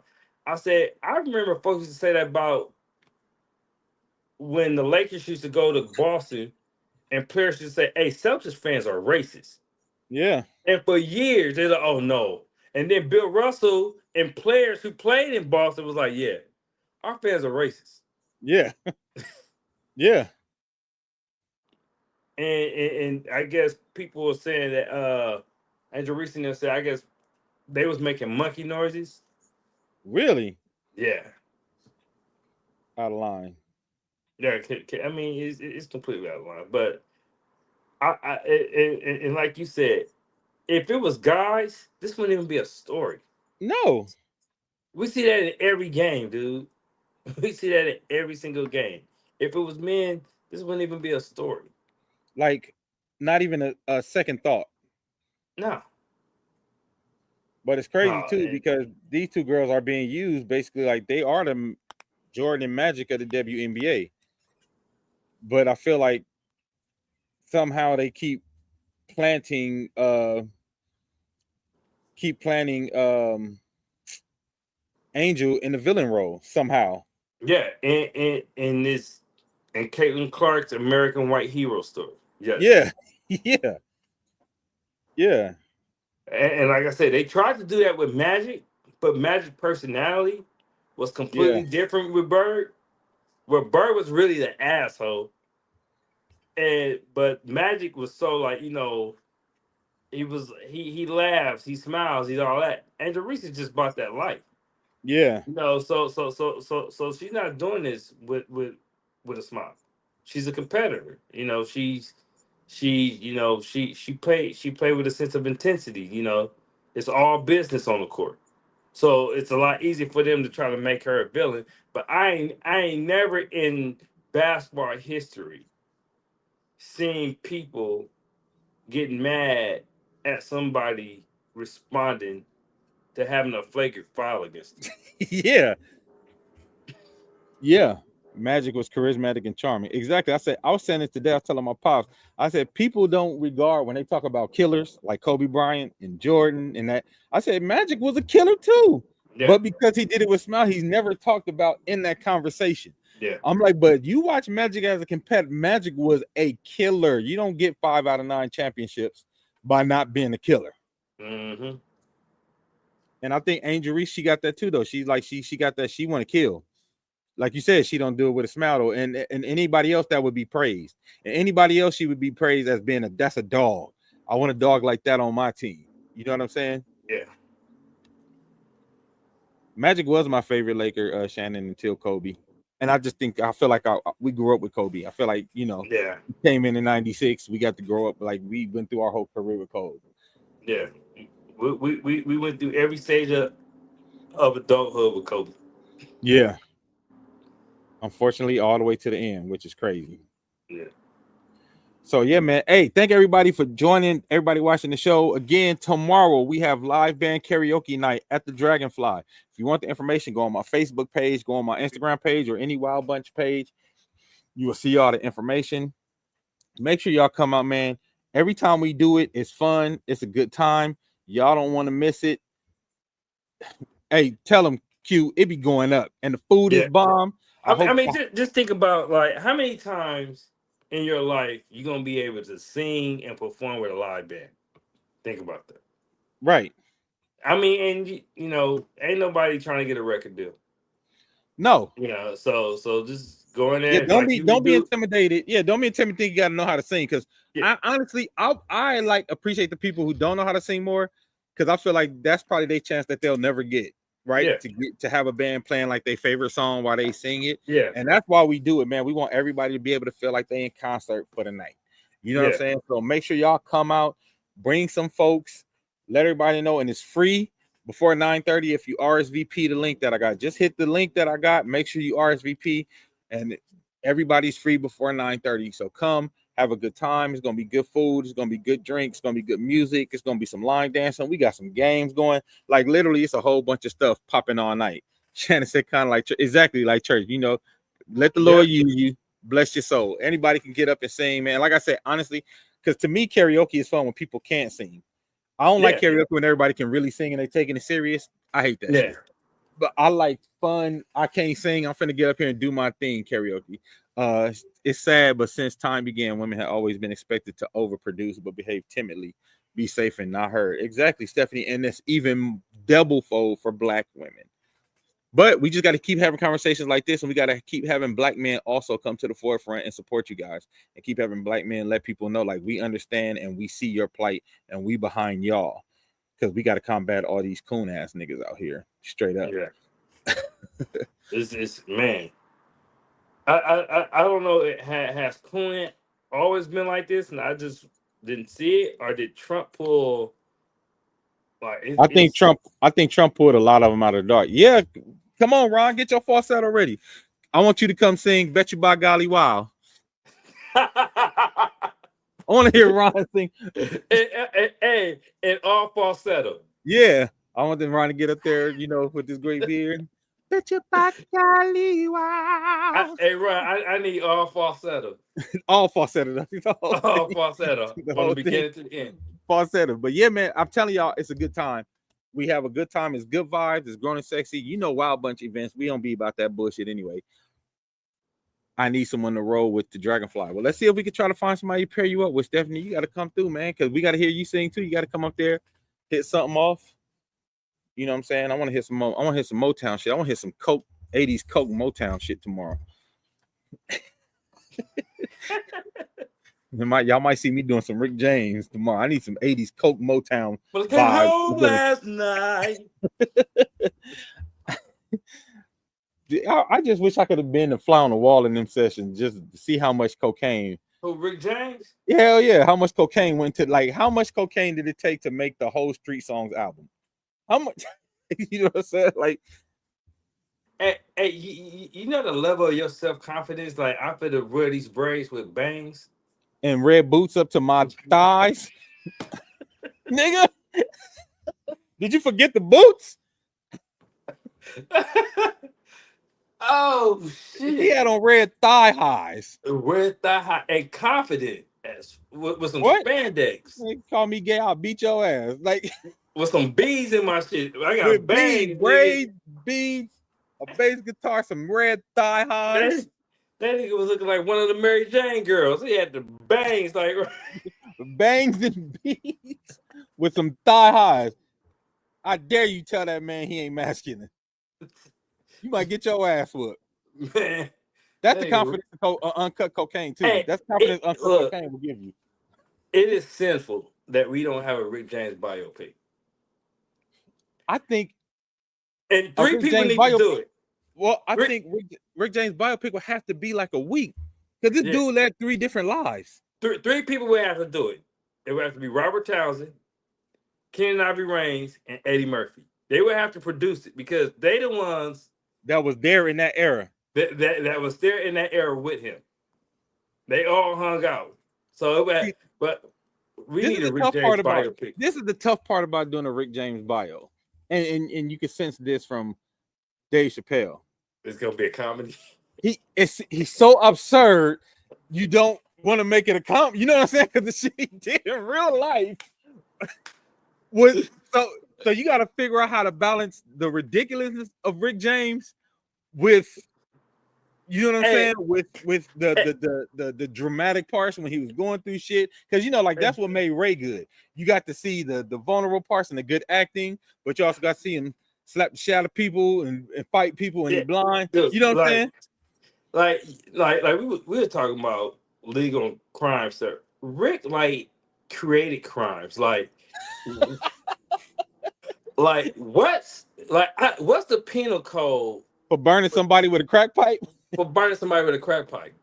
I said, I remember folks used to say that about when the Lakers used to go to Boston and players used to say, hey, Celtics fans are racist. yeah, And for years, they're like, oh no. And then Bill Russell and players who played in Boston was like, yeah, our fans are racist. yeah, yeah, And I guess people were saying that Andrew recently said, I guess they was making monkey noises. really Yeah. out of line. Yeah, I mean, it's completely out of line. But and like you said, if it was guys, this wouldn't even be a story. No, We see that in every game, dude. We see that in every single game. If it was men, this wouldn't even be a story. like not even a second thought. No, But it's crazy no, too because these two girls are being used basically like they are the Jordan and Magic of the WNBA. But I feel like somehow they planting keep planting Angel in the villain role somehow. yeah, and this and Caitlin Clark's American White Hero story. Yes, Yeah, yeah, yeah, and like I said, they tried to do that with Magic, but Magic personality was yeah, completely different with Bird. Where Bird was really the asshole, and but Magic was so like he laughs, he smiles, he's all that. Angel Reese just bought that life. yeah, So she's not doing this with a smile. She's a competitor. She played with a sense of intensity. It's all business on the court. So it's a lot easier for them to try to make her a villain. But I ain't never in basketball history seen people getting mad at somebody responding to having a flagrant foul against them. Yeah. Yeah. Magic was charismatic and charming. Exactly. I was saying it today. I was telling my pops. I said people don't regard when they talk about killers like Kobe Bryant and Jordan and that. I said Magic was a killer too. Yeah, But because he did it with smile, he's never talked about in that conversation. yeah, I'm like, but you watch Magic as a competitor. Magic was a killer. You don't get 5 out of 9 championships by not being a killer. mm-hmm. And I think Angel Reese, she got that too, though. She's like, she got that. She want to kill. Like you said, she don't do it with a smile, though. And anybody else that would be praised, and anybody else she would be praised as being that's a dog. I want a dog like that on my team. You know what I'm saying? Yeah. Magic was my favorite Laker, Shannon, until Kobe. And I just think I feel like we grew up with Kobe. I feel like Yeah, he came in '96. We got to grow up like we went through our whole career with Kobe. yeah. We went through every stage of adulthood with Kobe. Yeah. Unfortunately, all the way to the end, which is crazy. Yeah. So yeah, man. Hey, thank everybody for joining. Everybody watching the show again. Tomorrow we have live band karaoke night at the Dragonfly. If you want the information, go on my Facebook page, go on my Instagram page, or any Wild Bunch page. You will see all the information. Make sure y'all come out, man. Every time we do it, it's fun. It's a good time. Y'all don't want to miss it. Hey, tell them Q, it be going up, and the food is Yeah. bomb. I mean, just think about like how many times in your life you're gonna be able to sing and perform with a live band. Think about that. Right. I mean, and you know, ain't nobody trying to get a record deal. No. You know, so just go in there. Yeah, and don't like be you would do. intimidated. Yeah, don't be intimidated. You got to know how to sing because Yeah. I honestly, I like appreciate the people who don't know how to sing more because I feel like that's probably their chance that they'll never get. Right. Yeah. To have a band playing like their favorite song while they sing it. Yeah. And that's why we do it, man. We want everybody to be able to feel like they in concert for the night. You know what I'm saying? So make sure y'all come out, bring some folks, let everybody know, and it's free. Before 9:30, if you RSVP the link that I got, just hit the link that I got. Make sure you RSVP, and everybody's free before 9:30. So come, have a good time. It's gonna be good food. It's gonna be good drinks. It's gonna be good music. It's gonna be some line dancing. We got some games going. Like literally, it's a whole bunch of stuff popping all night. Shannon said, kind of like exactly like church. You know, let the Lord use you. Bless your soul. Anybody can get up and sing, man. Like I said, honestly, because to me, karaoke is fun when people can't sing. I don't like karaoke when everybody can really sing and they taking it serious. I hate that shit. But I like fun. I can't sing. I'm finna get up here and do my thing, karaoke. It's sad, but since time began, women have always been expected to overproduce but behave timidly, be safe and not heard. Exactly, Stephanie. And it's even double fold for Black women. But we just got to keep having conversations like this, and we got to keep having Black men also come to the forefront and support you guys, and keep having Black men let people know like we understand and we see your plight and we behind y'all, because we got to combat all these coon ass niggas out here straight up. Yeah. It's man. I don't know. Has Coon always been like this, and I just didn't see it, or did Trump pull? Like I think Trump pulled a lot of them out of the dark. Yeah, come on, Ron, get your falsetto ready. I want you to come sing "Bet You By Golly Wow." I want to hear Ron sing. and all falsetto. Yeah, I want Ron to get up there, you know, with this great beard. Bet you by golly wow. Hey, Ron, I need all falsetto. All falsetto. All falsetto. From the beginning to the end. Falsetto. But yeah, man, I'm telling y'all, it's a good time. We have a good time. It's good vibes. It's grown and sexy. You know, Wild Bunch events. We don't be about that bullshit anyway. I need someone to roll with the Dragonfly. Well, let's see if we can try to find somebody to pair you up with. Stephanie, you got to come through, man, because we got to hear you sing too. You got to come up there, hit something off. You know what I'm saying? I want to hear some more. I want to hear some Motown shit. I want to hear some Coke, 80s Coke Motown shit tomorrow. Y'all might see me doing some Rick James tomorrow. I need some 80s Coke Motown. Well, I came home last night. I just wish I could have been a fly on the wall in them sessions just to see how much cocaine. Who, Rick James? Hell yeah. How much cocaine went to, like, how much cocaine did it take to make the whole Street Songs album? How much? You know what I'm saying? Like, Hey, you know the level of your self confidence. Like I'm finna wear these braids with bangs. and red boots up to my thighs, nigga. Did you forget the boots? Oh He shit! had on red thigh highs. Red thigh high and confident as with some What? spandex, They call me gay, I'll beat your ass. Like with some beads in my shit. I got with beads, bangs, nigga. braids, beads, a bass guitar, some red thigh highs, That, that nigga was looking like one of the Mary Jane girls. He had the bangs like. bangs and beads with some thigh highs. I dare you tell that man he ain't masculine. You might get your ass whooped. Man, That's that the nigga, confidence uncut cocaine too. hey, That's confidence uncut look, cocaine will give you. it is sinful that we don't have a Rick James biopic, I think and a three Rick people James need to biopic. do it. Well, I Rick, think Rick James biopic would have to be like a week because this yeah, dude led 3 different lives. three people would have to do it. It would have to be Robert Townsend, Kenan Ivory Reigns, and Eddie Murphy. They would have to produce it because they the ones That was there in that era. that was there in that era with him. They all hung out. So it would, See, but we this need is a the Rick tough James part about biopic. this is the tough part about doing a Rick James bio, and you can sense this from Dave Chappelle. It's gonna be a comedy. He's so absurd, you don't want to make it a comedy. You know what I'm saying? Because the shit he did in real life was so you got to figure out how to balance the ridiculousness of Rick James with, you know what I'm Hey, saying, with the dramatic parts when he was going through shit, because you know, like that's what made Ray good. You got to see the vulnerable parts and the good acting, but you also got to see him slap the shit out of people and fight people and he yeah, blind. dude, You know what I'm saying? like we were talking about legal crime stuff. Rick like created crimes. Like what's the penal code For burning somebody with a crack pipe for burning somebody with a crack pipe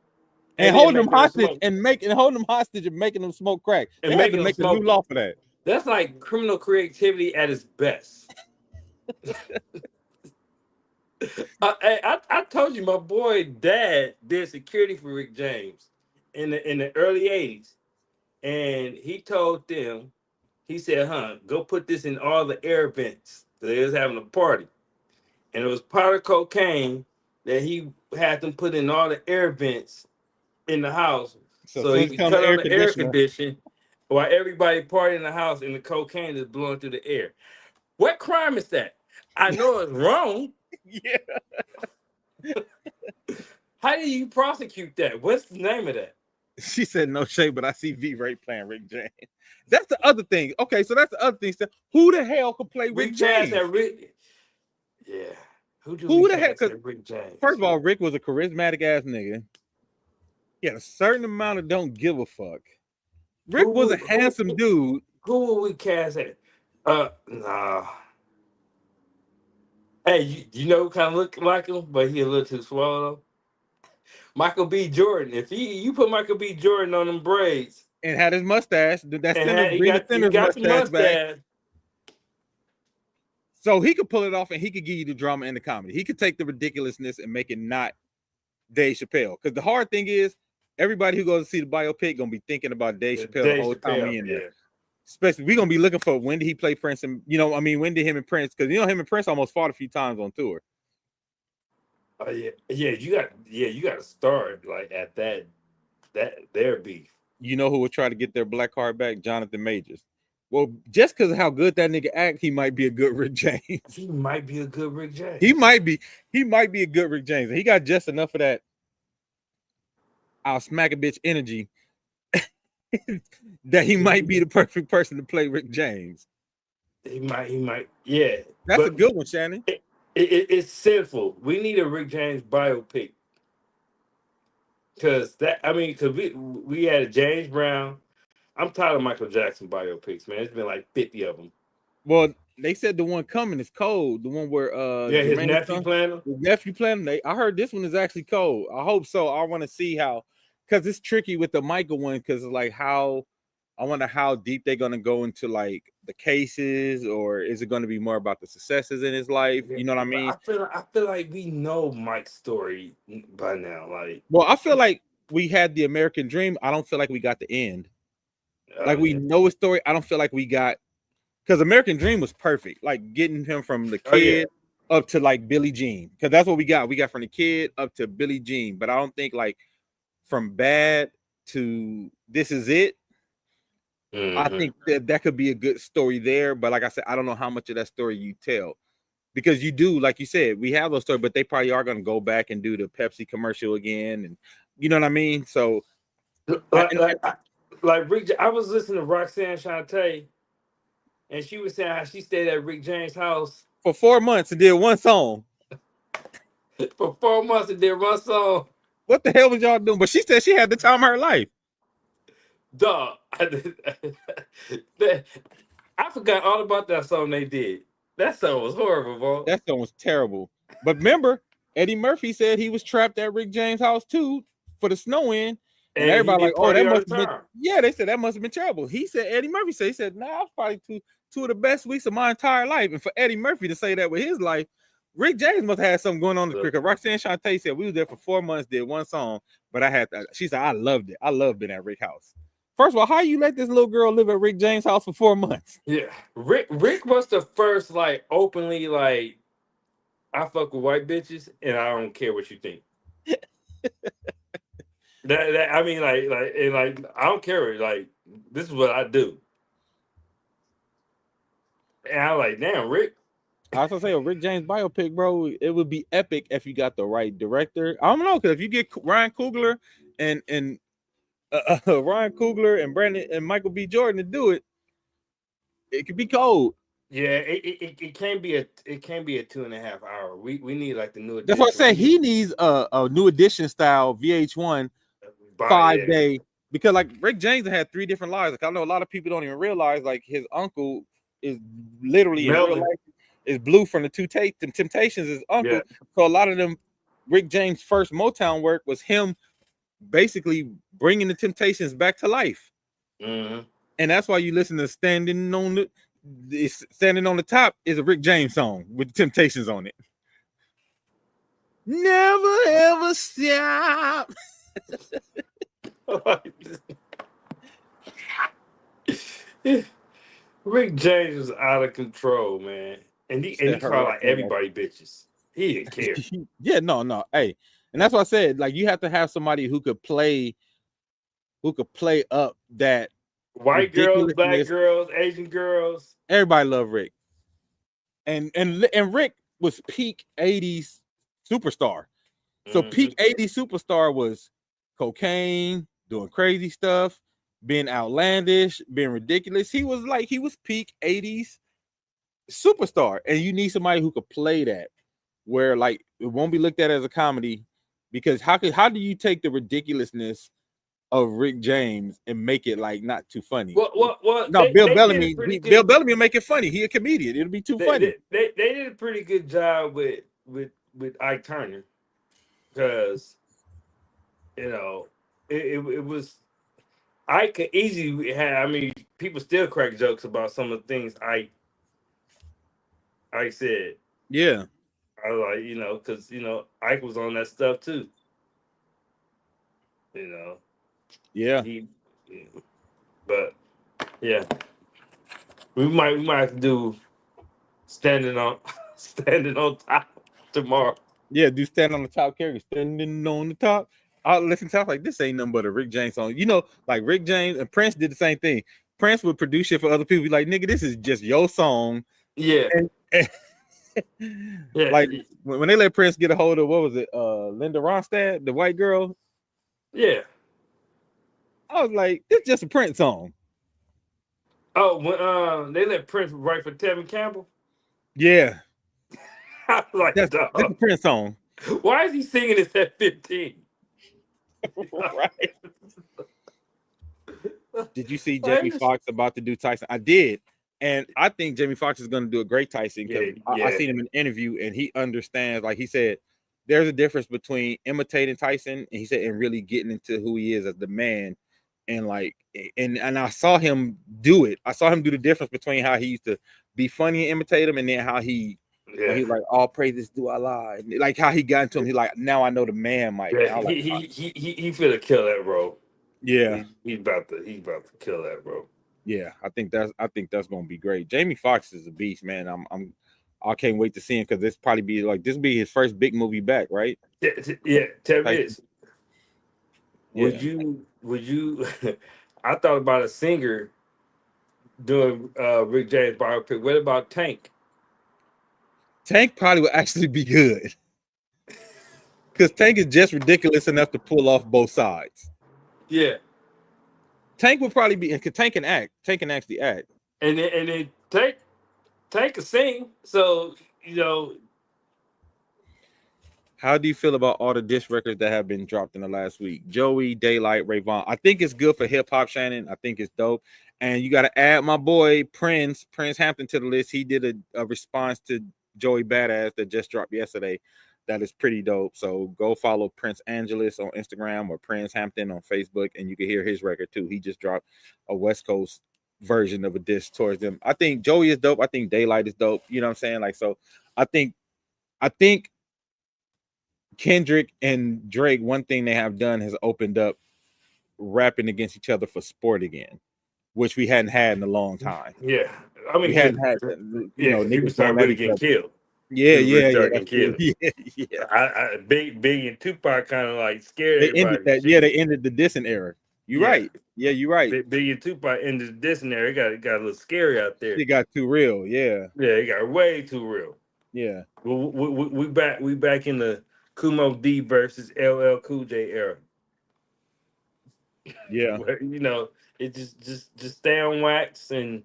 and and then holding them making them hostage smoke and making them smoke crack. They and had to making them make a new smoke law it? for that. That's like criminal creativity at its best. I told you my boy dad did security for Rick James in the early 80s. And he told them, he said, go put this in all the air vents. So they was having a party. And it was powder cocaine that he had them put in all the air vents in the house. So as So soon he as it could comes to cut on air the air conditioner, condition while everybody partying in the house and the cocaine is blowing through the air. What crime is that? I know it's wrong. yeah. How do you prosecute that? What's the name of that? She said no shade, but I see V Ray playing Rick James. That's the other thing. Okay, so that's the other thing. So who the hell could play We Rick cast James? that Rick. Yeah. Who do we Who the hell? cast Because that Rick James? first of all, Rick was a charismatic ass nigga. He had a certain amount of don't give a fuck. Rick was a handsome dude. Who will we cast at? Nah. Hey, you know who kind of look like him, but he a little too swallow. Michael B. Jordan. If you put Michael B. Jordan on them braids And had his mustache. That and Sinners, bring the he Sinners got the mustache back. mustache. So he could pull it off and he could give you the drama and the comedy. He could take the ridiculousness and make it not Dave Chappelle. Because the hard thing is, everybody who goes to see the biopic gonna be thinking about Dave Chappelle the whole time we in there. Especially, we're gonna be looking for when did he play Prince, and when did him and Prince? Because him and Prince almost fought a few times on tour. Oh yeah. You got to start like at their beef. You know who would try to get their black card back? Jonathan Majors. Well, just because of how good that nigga act, he might be a good Rick James. He might be a good Rick James. He might be a good Rick James. And he got just enough of that I'll smack a bitch energy that he might be the perfect person to play Rick James. He might. Yeah. That's a good one, Shannon. It's sinful. We need a Rick James biopic. Because we had a James Brown. I'm tired of Michael Jackson biopics, man. It's been like 50 of them. Well, they said the one coming is cold. The one where his nephew playing him. His nephew playing him. I heard this one is actually cold. I hope so. I want to see how, because it's tricky with the Michael one, because like how I wonder how deep they're gonna go into like the cases, or is it gonna be more about the successes in his life? You know what I mean? I feel like we know Mike's story by now. Like, Well, I feel like we had the American Dream. I don't feel like we got the end. Like we yeah. know his story. I don't feel like we got, because American Dream was perfect. Like getting him from the Oh, yeah. kid up to like Billie Jean, because that's what we got. We got from the kid up to Billie Jean, but I don't think like from bad to this is it. I Mhm. think that could be a good story there, but like I said, I don't know how much of that story you tell, because you do, like you said, we have those stories, but they probably are going to go back and do the Pepsi commercial again, and you know what I mean. So, Like Rick, I was listening to Roxanne Shante, and she was saying how she stayed at Rick James' house for 4 months and did one song. for 4 months and did one song. What the hell was y'all doing? But she said she had the time of her life. Dog, I forgot all about that song they did. That song was horrible, bro. That song was terrible. But remember, Eddie Murphy said he was trapped at Rick James' house too for the snow in. And And he everybody like, did oh, party that all must the have been, time. yeah, they said that must have been terrible. He said, Eddie Murphy said, he said, nah, it was probably two of the best weeks of my entire life. And for Eddie Murphy to say that with his life, Rick James must have had something going on in the cricket. Roxanne Shante said we was there for 4 months, did one song, but she said, I loved it. I loved being at Rick's house. First of all, how you let this little girl live at Rick James' house for 4 months? Yeah, Rick was the first like openly like, I fuck with white bitches and I don't care what you think. that I mean like I don't care, like this is what I do. And I'm like, damn, Rick. I was gonna say a Rick James biopic, bro. It would be epic if you got the right director. I don't know, because if you get Ryan Coogler and Ryan Coogler and Brandon and Michael B. Jordan to do it, it could be cold. Yeah, it can't be a 2.5 hour. We need like the new That's what I edition. say. He needs a new edition style VH1 5-day, because like Rick James had 3 different lives. Like I know a lot of people don't even realize like his uncle is literally in real life is Blue from the Temptations, his uncle. Yeah. So a lot of them, Rick James' first Motown work was him basically bringing the Temptations back to life. Mm-hmm. And that's why you listen to Standing on the Top is a Rick James song with the Temptations on it. Never ever stop. Rick James was out of control, man. And he called like everybody bitches. He didn't care. Yeah, no. Hey, and that's why I said, like, you have to have somebody who could play up that white girls, black girls, Asian girls. Everybody love Rick. And Rick was peak 80s superstar. So peak 80s superstar was cocaine, doing crazy stuff, being outlandish, being ridiculous. He was peak 80s superstar. And you need somebody who could play that, where like it won't be looked at as a comedy, because how do you take the ridiculousness of Rick James and make it like not too funny? Well, no, Bill Bellamy will make it funny. He a comedian. It'll be too funny. They did a pretty good job with Ike Turner, because you know it was I could easily have. I mean, people still crack jokes about some of the things I said. Yeah, I was like, because Ike was on that stuff too. Yeah. But yeah, we might have to do standing on top tomorrow. Yeah, do stand on the top character, standing on the top. I listen to like this ain't nothing but a Rick James song. Like Rick James and Prince did the same thing. Prince would produce shit for other people. Be like, nigga, this is just your song. Yeah. Yeah. Like when they let Prince get a hold of, what was it? Linda Ronstadt, the white girl. Yeah. I was like, it's just a Prince song. Oh, when they let Prince write for Tevin Campbell? Yeah. I was like, that's a Prince song. Why is he singing this at 15? Right. Did you see Jamie Foxx about to do Tyson? I did. And I think Jamie Foxx is going to do a great Tyson, because I seen him in an interview and he understands, like he said, there's a difference between imitating Tyson and really getting into who he is as the man, and like and I saw him do it. I saw him do the difference between how he used to be funny and imitate him, and then how he when he like all praises do Allah, like how he got into him. He like now I know the man Mike. Yeah, And I was like, he finna kill that, bro. yeah, He's about to kill that, bro. yeah. I think that's gonna be great. Jamie Foxx is a beast, man. I can't wait to see him because this probably be like this will be his first big movie back, right? Yeah. Tell me Like, this. Would you I thought about a singer doing Rick James biopic. What about Tank? Tank probably would actually be good because Tank is just ridiculous enough to pull off both sides. Yeah. Tank would probably be, and Tank can act. Tank can actually act. And then Tank can sing. So, How do you feel about all the diss records that have been dropped in the last week? Joey, Daylight, Rayvon. I think it's good for hip hop, Shannon. I think it's dope. And you got to add my boy Prince Hampton to the list. He did a response to Joey Badass that just dropped yesterday. That is pretty dope. So go follow Prince Angeles on Instagram or Prince Hampton on Facebook, and you can hear his record too. He just dropped a West Coast version of a diss towards them. I think Joey is dope. I think Daylight is dope. You know what I'm saying? Like, so I think Kendrick and Drake, one thing they have done has opened up rapping against each other for sport again, which we hadn't had in a long time. yeah. I mean, We hadn't had, people niggas start going at really each getting other. killed. Yeah, Getting killed. yeah. Big and Tupac kind of like scared They everybody. ended that. Yeah, they ended the dissing era. You're right. Yeah, you're right. Big and Tupac ended this in there. It got a little scary out there. It got too real. Yeah. Yeah, it got way too real. Yeah. We back in the Kumo D versus LL Cool J era. Yeah. Where, it just stay on wax and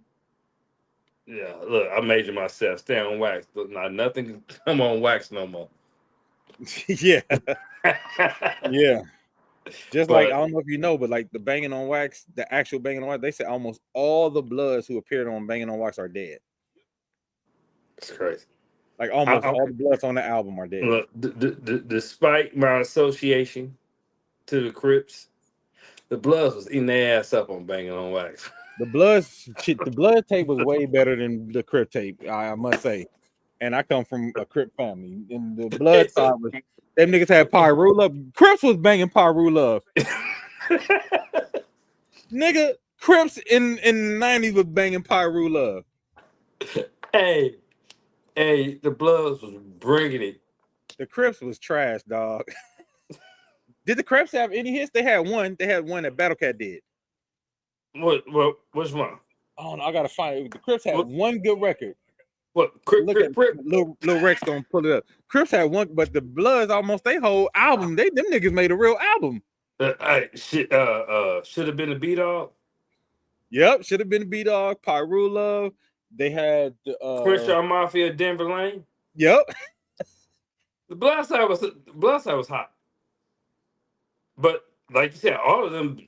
yeah. Look, I measure myself. Stay on wax. But nothing can come on wax no more. Yeah. Yeah. Just like, But- I don't know if you know, but like the Banging on Wax, the actual Banging on Wax, they say almost all the Bloods who appeared on Banging on Wax are dead. It's crazy. Like almost all the Bloods on the album are dead. Look, despite my association to the Crips, the Bloods was eating their ass up on Banging on Wax. The Blood tape was way better than the Crip tape, I must say. And I come from a Crip family. And the Blood side was, them niggas had Pyru Love. Crips was banging Pyru Love. Nigga, Crips in the 90s was banging Pyru Love. Hey, the Bloods was bringing it. The Crips was trash, dog. Did the Crips have any hits? They had one. They had one that Battle Cat did. Which one? Oh no, I gotta find it. The Crips had one good record. What? Crip? Lil Rex gonna pull it up. Crips had one, but the Bloods almost they whole album. Them niggas made a real album. Should have been a B-Dog. Yep, should have been a B-Dog. Pyru Love. They had Crenshaw Mafia, Denver Lane. Yep. The Blood side was hot, but like you said, all of them,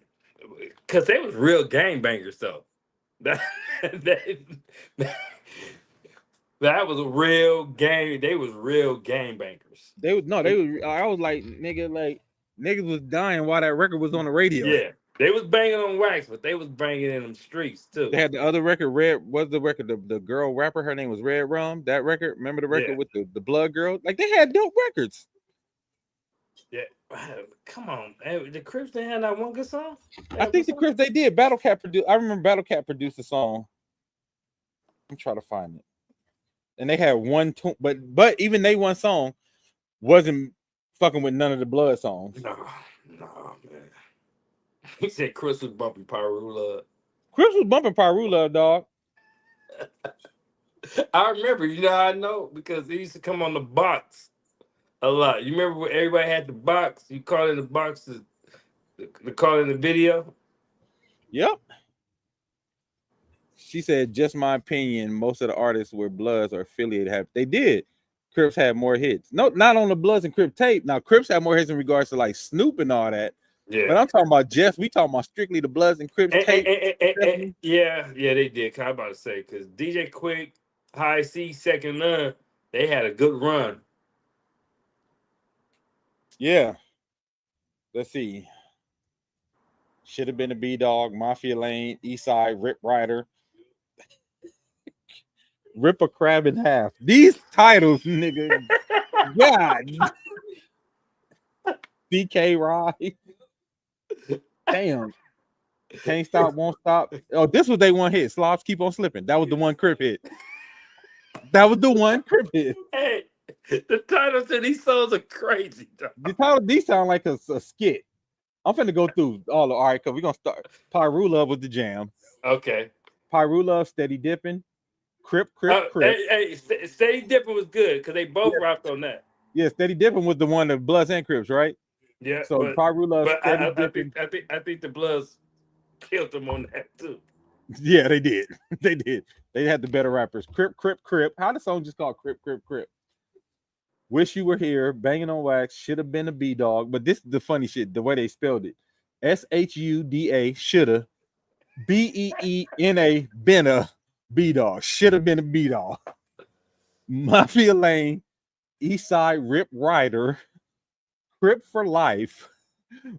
because they was real gangbangers though. That was a real gang. They was real gangbangers. They was I was like, niggas was dying while that record was on the radio. Yeah, they was banging on wax, but they was banging in them streets too. They had the other record, the girl rapper, her name was Red Rum. That record, remember the record with the blood girl? Like they had dope records. Yeah, come on. The Crips, they had that one good song? I think the Crips, they did. Battle Cat produced. I remember Battle Cat produced a song. I'm trying to find it. And they had one tune, but even they one song wasn't fucking with none of the Blood songs. No, man. He said Chris was bumping Pyru Love. Chris was bumping Pyru Love, dog. I remember, how I know? Because he used to come on the box a lot. You remember when everybody had the box? You call in the box to call in the video? Yep. She said, just my opinion, most of the artists where Bloods are affiliated they did. Crips had more hits. No, not on the Bloods and Crip tape. Now, Crips had more hits in regards to like Snoop and all that. Yeah. But I'm talking about we talking about strictly the Bloods and Crips tape. Yeah, they did. I was about to say, because DJ Quick, High C, Second None, they had a good run. Yeah. Let's see. Should have been a B Dog, Mafia Lane, Eastside, Rip Rider, Rip a Crab in Half. These titles, nigga. God. DK Ride. Damn. Can't Stop, Won't Stop. Oh, this was they one hit. Slobs Keep on Slipping. That was the one Crip hit. That was the one Crip hit. Hey, the titles to these songs are crazy, dog. The title, these sound like a skit. I'm finna go through all right, because we're gonna start. Pyru Love was the jam. Okay. Pyru Love, Steady Dipping, Crip. Hey, Steady Dipping was good because they both rocked on that. Yeah, Steady Dipping was the one of Bloods and Crips, right? Yeah. So Pyru Love, but Steady Dipping. I think the Bloods killed them on that too. Yeah, they did. They did. They had the better rappers. Crip. How the song just called Crip. Wish You Were Here, Banging on Wax, Should Have Been a B Dog. But this is the funny shit, the way they spelled it. SHUDA, shoulda, BEENA, been a B Dog. Should have been a B Dog. Mafia Lane, Eastside Rip Rider, Crip for Life,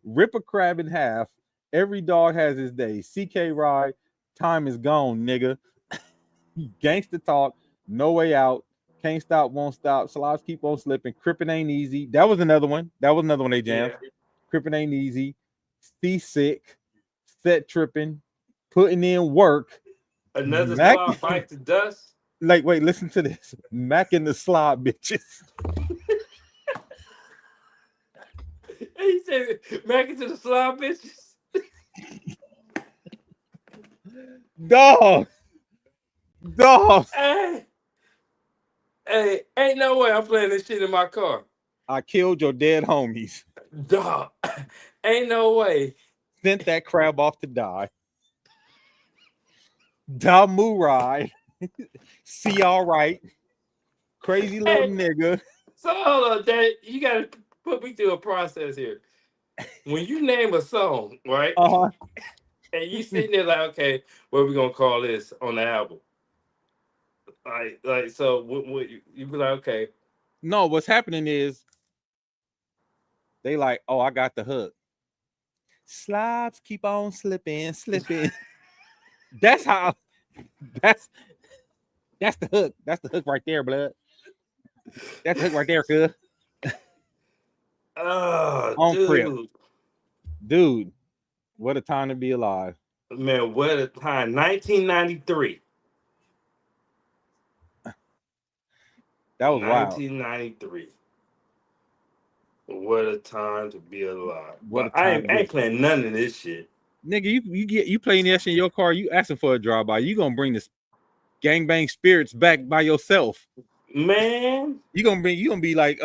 Rip a Crab in Half, Every Dog Has His Day, CK Ride, Time Is Gone, nigga. Gangsta Talk, No Way Out, Can't Stop, Won't Stop, Slobs Keep on Slipping, Crippin' Ain't Easy. That was another one. They jammed. Yeah. Crippin' Ain't Easy, Stay Sick, Set Tripping, Putting in Work. Another Slob Fight to Dust. Like, wait, listen to this. Mac and the Slob bitches. He said Mac into the Slob bitches. Dog. Hey, ain't no way I'm playing this shit in my car. I killed your dead homies. Dog, ain't no way. Sent that crab off to die. Damu Ride. See all right. Crazy little nigga. So hold on, Dad. You gotta put me through a process here. When you name a song, right? Uh-huh. And you sitting there like, okay, what are we gonna call this on the album? Like so what you be like, okay. No, what's happening is they like, oh, I got the hook. Slobs keep on slipping. That's how that's the hook. That's the hook right there, blood. That's the hook right there, cuz. Oh, dude, what a time to be alive. Man, what a time. 1993. That was 1993. Wild. What a time to be alive. I ain't playing none of this shit. Nigga, you playing this in your car, you asking for a drive-by. You gonna bring this gangbang spirits back by yourself. Man. You gonna be like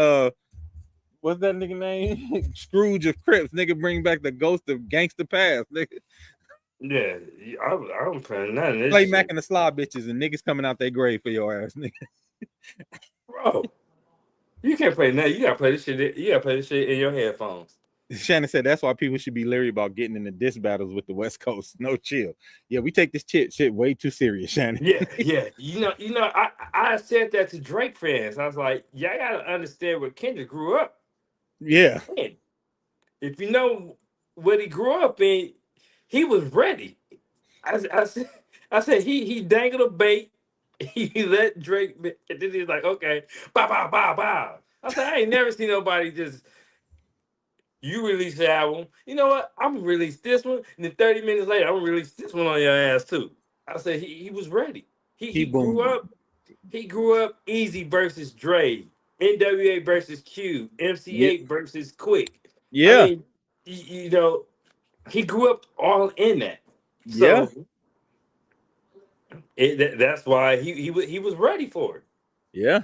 what's that nigga name? Scrooge of Crips. Nigga, bring back the ghost of gangster past, nigga. Yeah, I'm playing none of this. Play Mac and the Slob bitches and niggas coming out their grave for your ass, nigga. Bro, you can't play nothing. You gotta play this shit. You gotta play this shit in your headphones. Shannon said that's why people should be leery about getting into diss battles with the West Coast. No, chill. Yeah, we take this shit way too serious, Shannon. Yeah. You know, I said that to Drake fans. I was like, y'all gotta understand where Kendrick grew up. Yeah. Man, if you know what he grew up in, he was ready. I said he dangled a bait. He let Drake, and then he's like, okay, bow. I said, I ain't never seen nobody just, you release the album. You know what? I'm gonna release this one, and then 30 minutes later, I'm gonna release this one on your ass too. I said he was ready. He grew up. He grew up Easy versus Dre, NWA versus Q, MC8 versus Quick. Yeah. I mean, you know, he grew up all in that. So that's why he was ready for it. Yeah.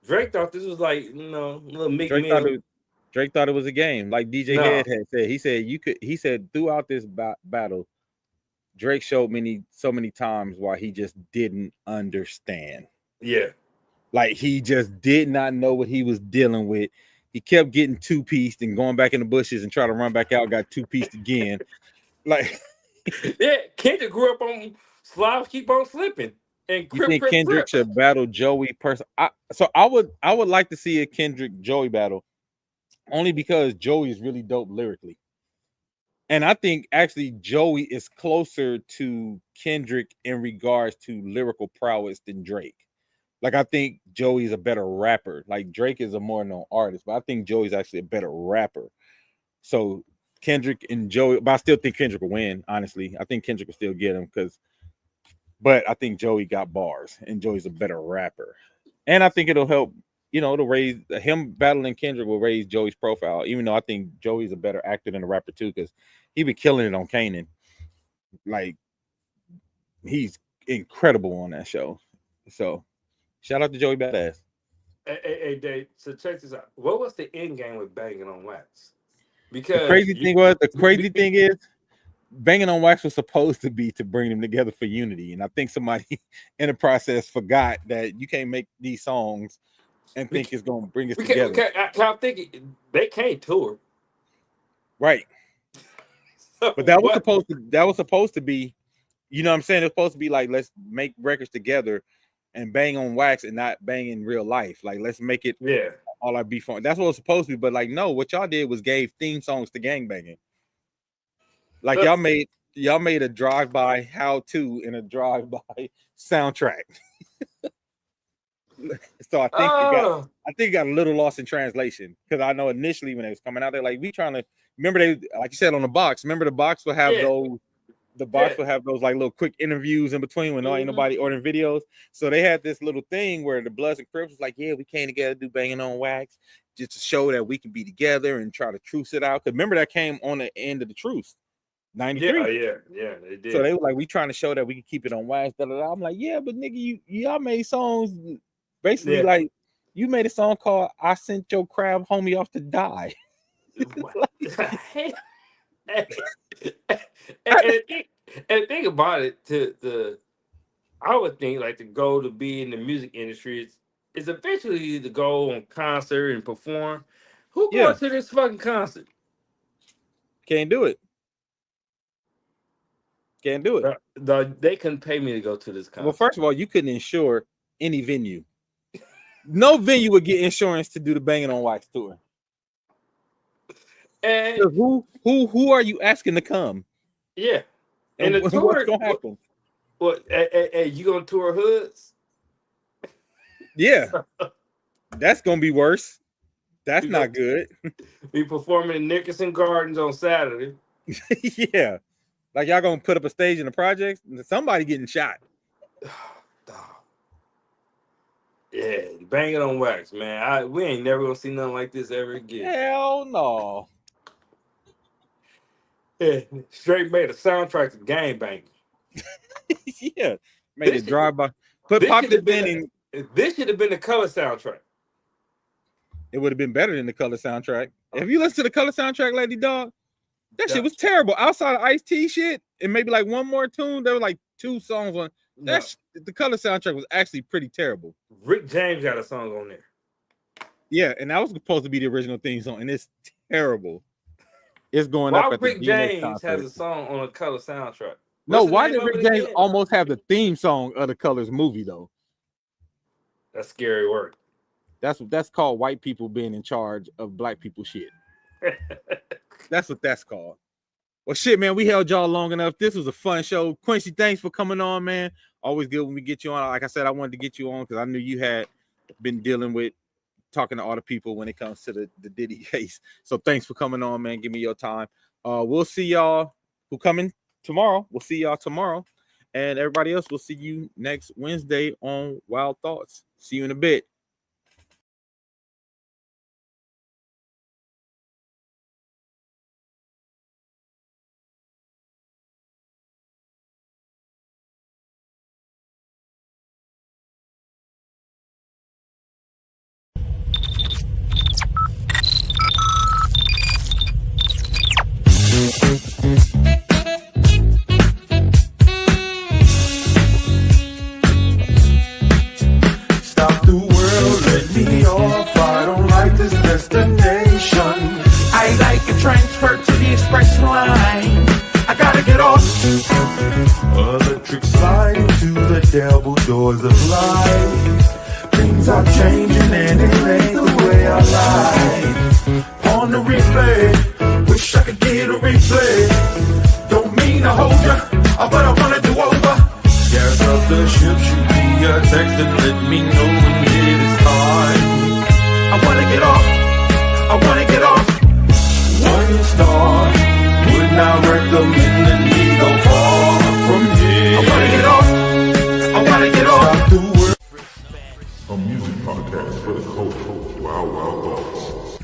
Drake thought this was like, you know, a little Meek Mill. Drake thought it was a game, like DJ Head had said. He said throughout this battle, Drake showed so many times why he just didn't understand. Yeah. Like he just did not know what he was dealing with. He kept getting two-pieced and going back in the bushes and try to run back out, got two-pieced again. Like yeah, Kendrick grew up on Slobs Keep on Slipping. And you think Kendrick should battle Joey person? I would like to see a Kendrick Joey battle, only because Joey is really dope lyrically. And I think actually Joey is closer to Kendrick in regards to lyrical prowess than Drake. Like I think Joey's a better rapper. Like Drake is a more known artist, but I think Joey's actually a better rapper. So Kendrick and Joey, but I still think Kendrick will win. Honestly, I think Kendrick will still get him but I think Joey got bars, and Joey's a better rapper. And I think it'll help. It'll raise him battling Kendrick will raise Joey's profile. Even though I think Joey's a better actor than a rapper too, because he been killing it on Kanan. Like he's incredible on that show. So shout out to Joey Badass. Hey, Dave. So check this out. What was the end game with Banging on Wax? Because The crazy thing is, Banging on Wax was supposed to be to bring them together for unity, and I think somebody in the process forgot that you can't make these songs and think it's going to bring us together. I'm thinking they can't tour, right? But that was supposed to be, you know what I'm saying? It's supposed to be like, let's make records together and bang on wax and not bang in real life. Like, let's make it all our beef on. That's what it was supposed to be. But like, no, what y'all did was gave theme songs to gangbanging. Like y'all made a drive-by how-to and a drive-by soundtrack. So I think it got a little lost in translation, because I know initially when it was coming out, they're like, we trying to remember, they like you said on the box. Remember the box will have those. The box will have those like little quick interviews in between when ain't nobody ordering videos. So they had this little thing where the Bloods and Crips was like, yeah, we came together to do Banging on Wax just to show that we can be together and try to truce it out. Because remember that came on the end of the truce. 93. Yeah, they did. So they were like, we trying to show that we can keep it on wax. I'm like, yeah, but nigga, y'all made songs basically like you made a song called "I Sent Your Crab Homie Off to Die." and think about it. I would think like the goal to be in the music industry is eventually to go on concert and perform. Who going to this fucking concert? Can't do it. Can't do it. They couldn't pay me to go to this concert. Well, first of all, you couldn't insure any venue. No venue would get insurance to do the Banging on Wax tour. And so who are you asking to come? Yeah, and the tour, what's gonna happen? What? Hey, you gonna tour hoods? Yeah, that's gonna be worse. That's not good. We performing in Nickerson Gardens on Saturday. Yeah. Like y'all gonna put up a stage in the projects? Somebody getting shot. Yeah, Banging on Wax, man. We ain't never gonna see nothing like this ever again. Hell no. Yeah, straight made a soundtrack to gangbanging. Yeah, made a drive-by. Put Popular Ben in. This should have been the color soundtrack. It would have been better than the color soundtrack. If you listen to the color soundtrack, Lady Dog, that shit was terrible. Outside of Ice-T shit and maybe like one more tune, there were like 2 songs on. The color soundtrack was actually pretty terrible. Rick James got a song on there. Yeah, and that was supposed to be the original theme song, and it's terrible. It's going why up at Rick the James concert. Has a song on a color soundtrack? No, why did Rick James almost have the theme song of the Colors movie though? That's scary work. That's called white people being in charge of black people shit. That's what that's called. Well, shit, man, we held y'all long enough. This was a fun show. Quincy, thanks for coming on, man. Always good when we get you on. Like I said, I wanted to get you on because I knew you had been dealing with talking to all the people when it comes to the Diddy case. So thanks for coming on, man. Give me your time. We'll see y'all who coming tomorrow. We'll see y'all tomorrow. And everybody else, we'll see you next Wednesday on Wild Thoughts. See you in a bit. Stop the world, let me off. I don't like this destination. I like a transfer to the express line. I gotta get off. Electric slide to the devil doors of life. Things are changing and it ain't the way I like. On the replay, wish I could could get a replay. Don't mean to hold ya, but I wanna do over. Gas up the ship, shoot me a text and let me know when it is time. I wanna get off, I wanna get off. 1 star, would not recommend that we go far from here. I wanna get off, I wanna get off. Stop the world. A music podcast for the culture. Wild Wild Thoughts.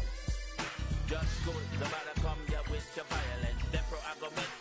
Just good, nobody come here with your violence. Therefore, I go make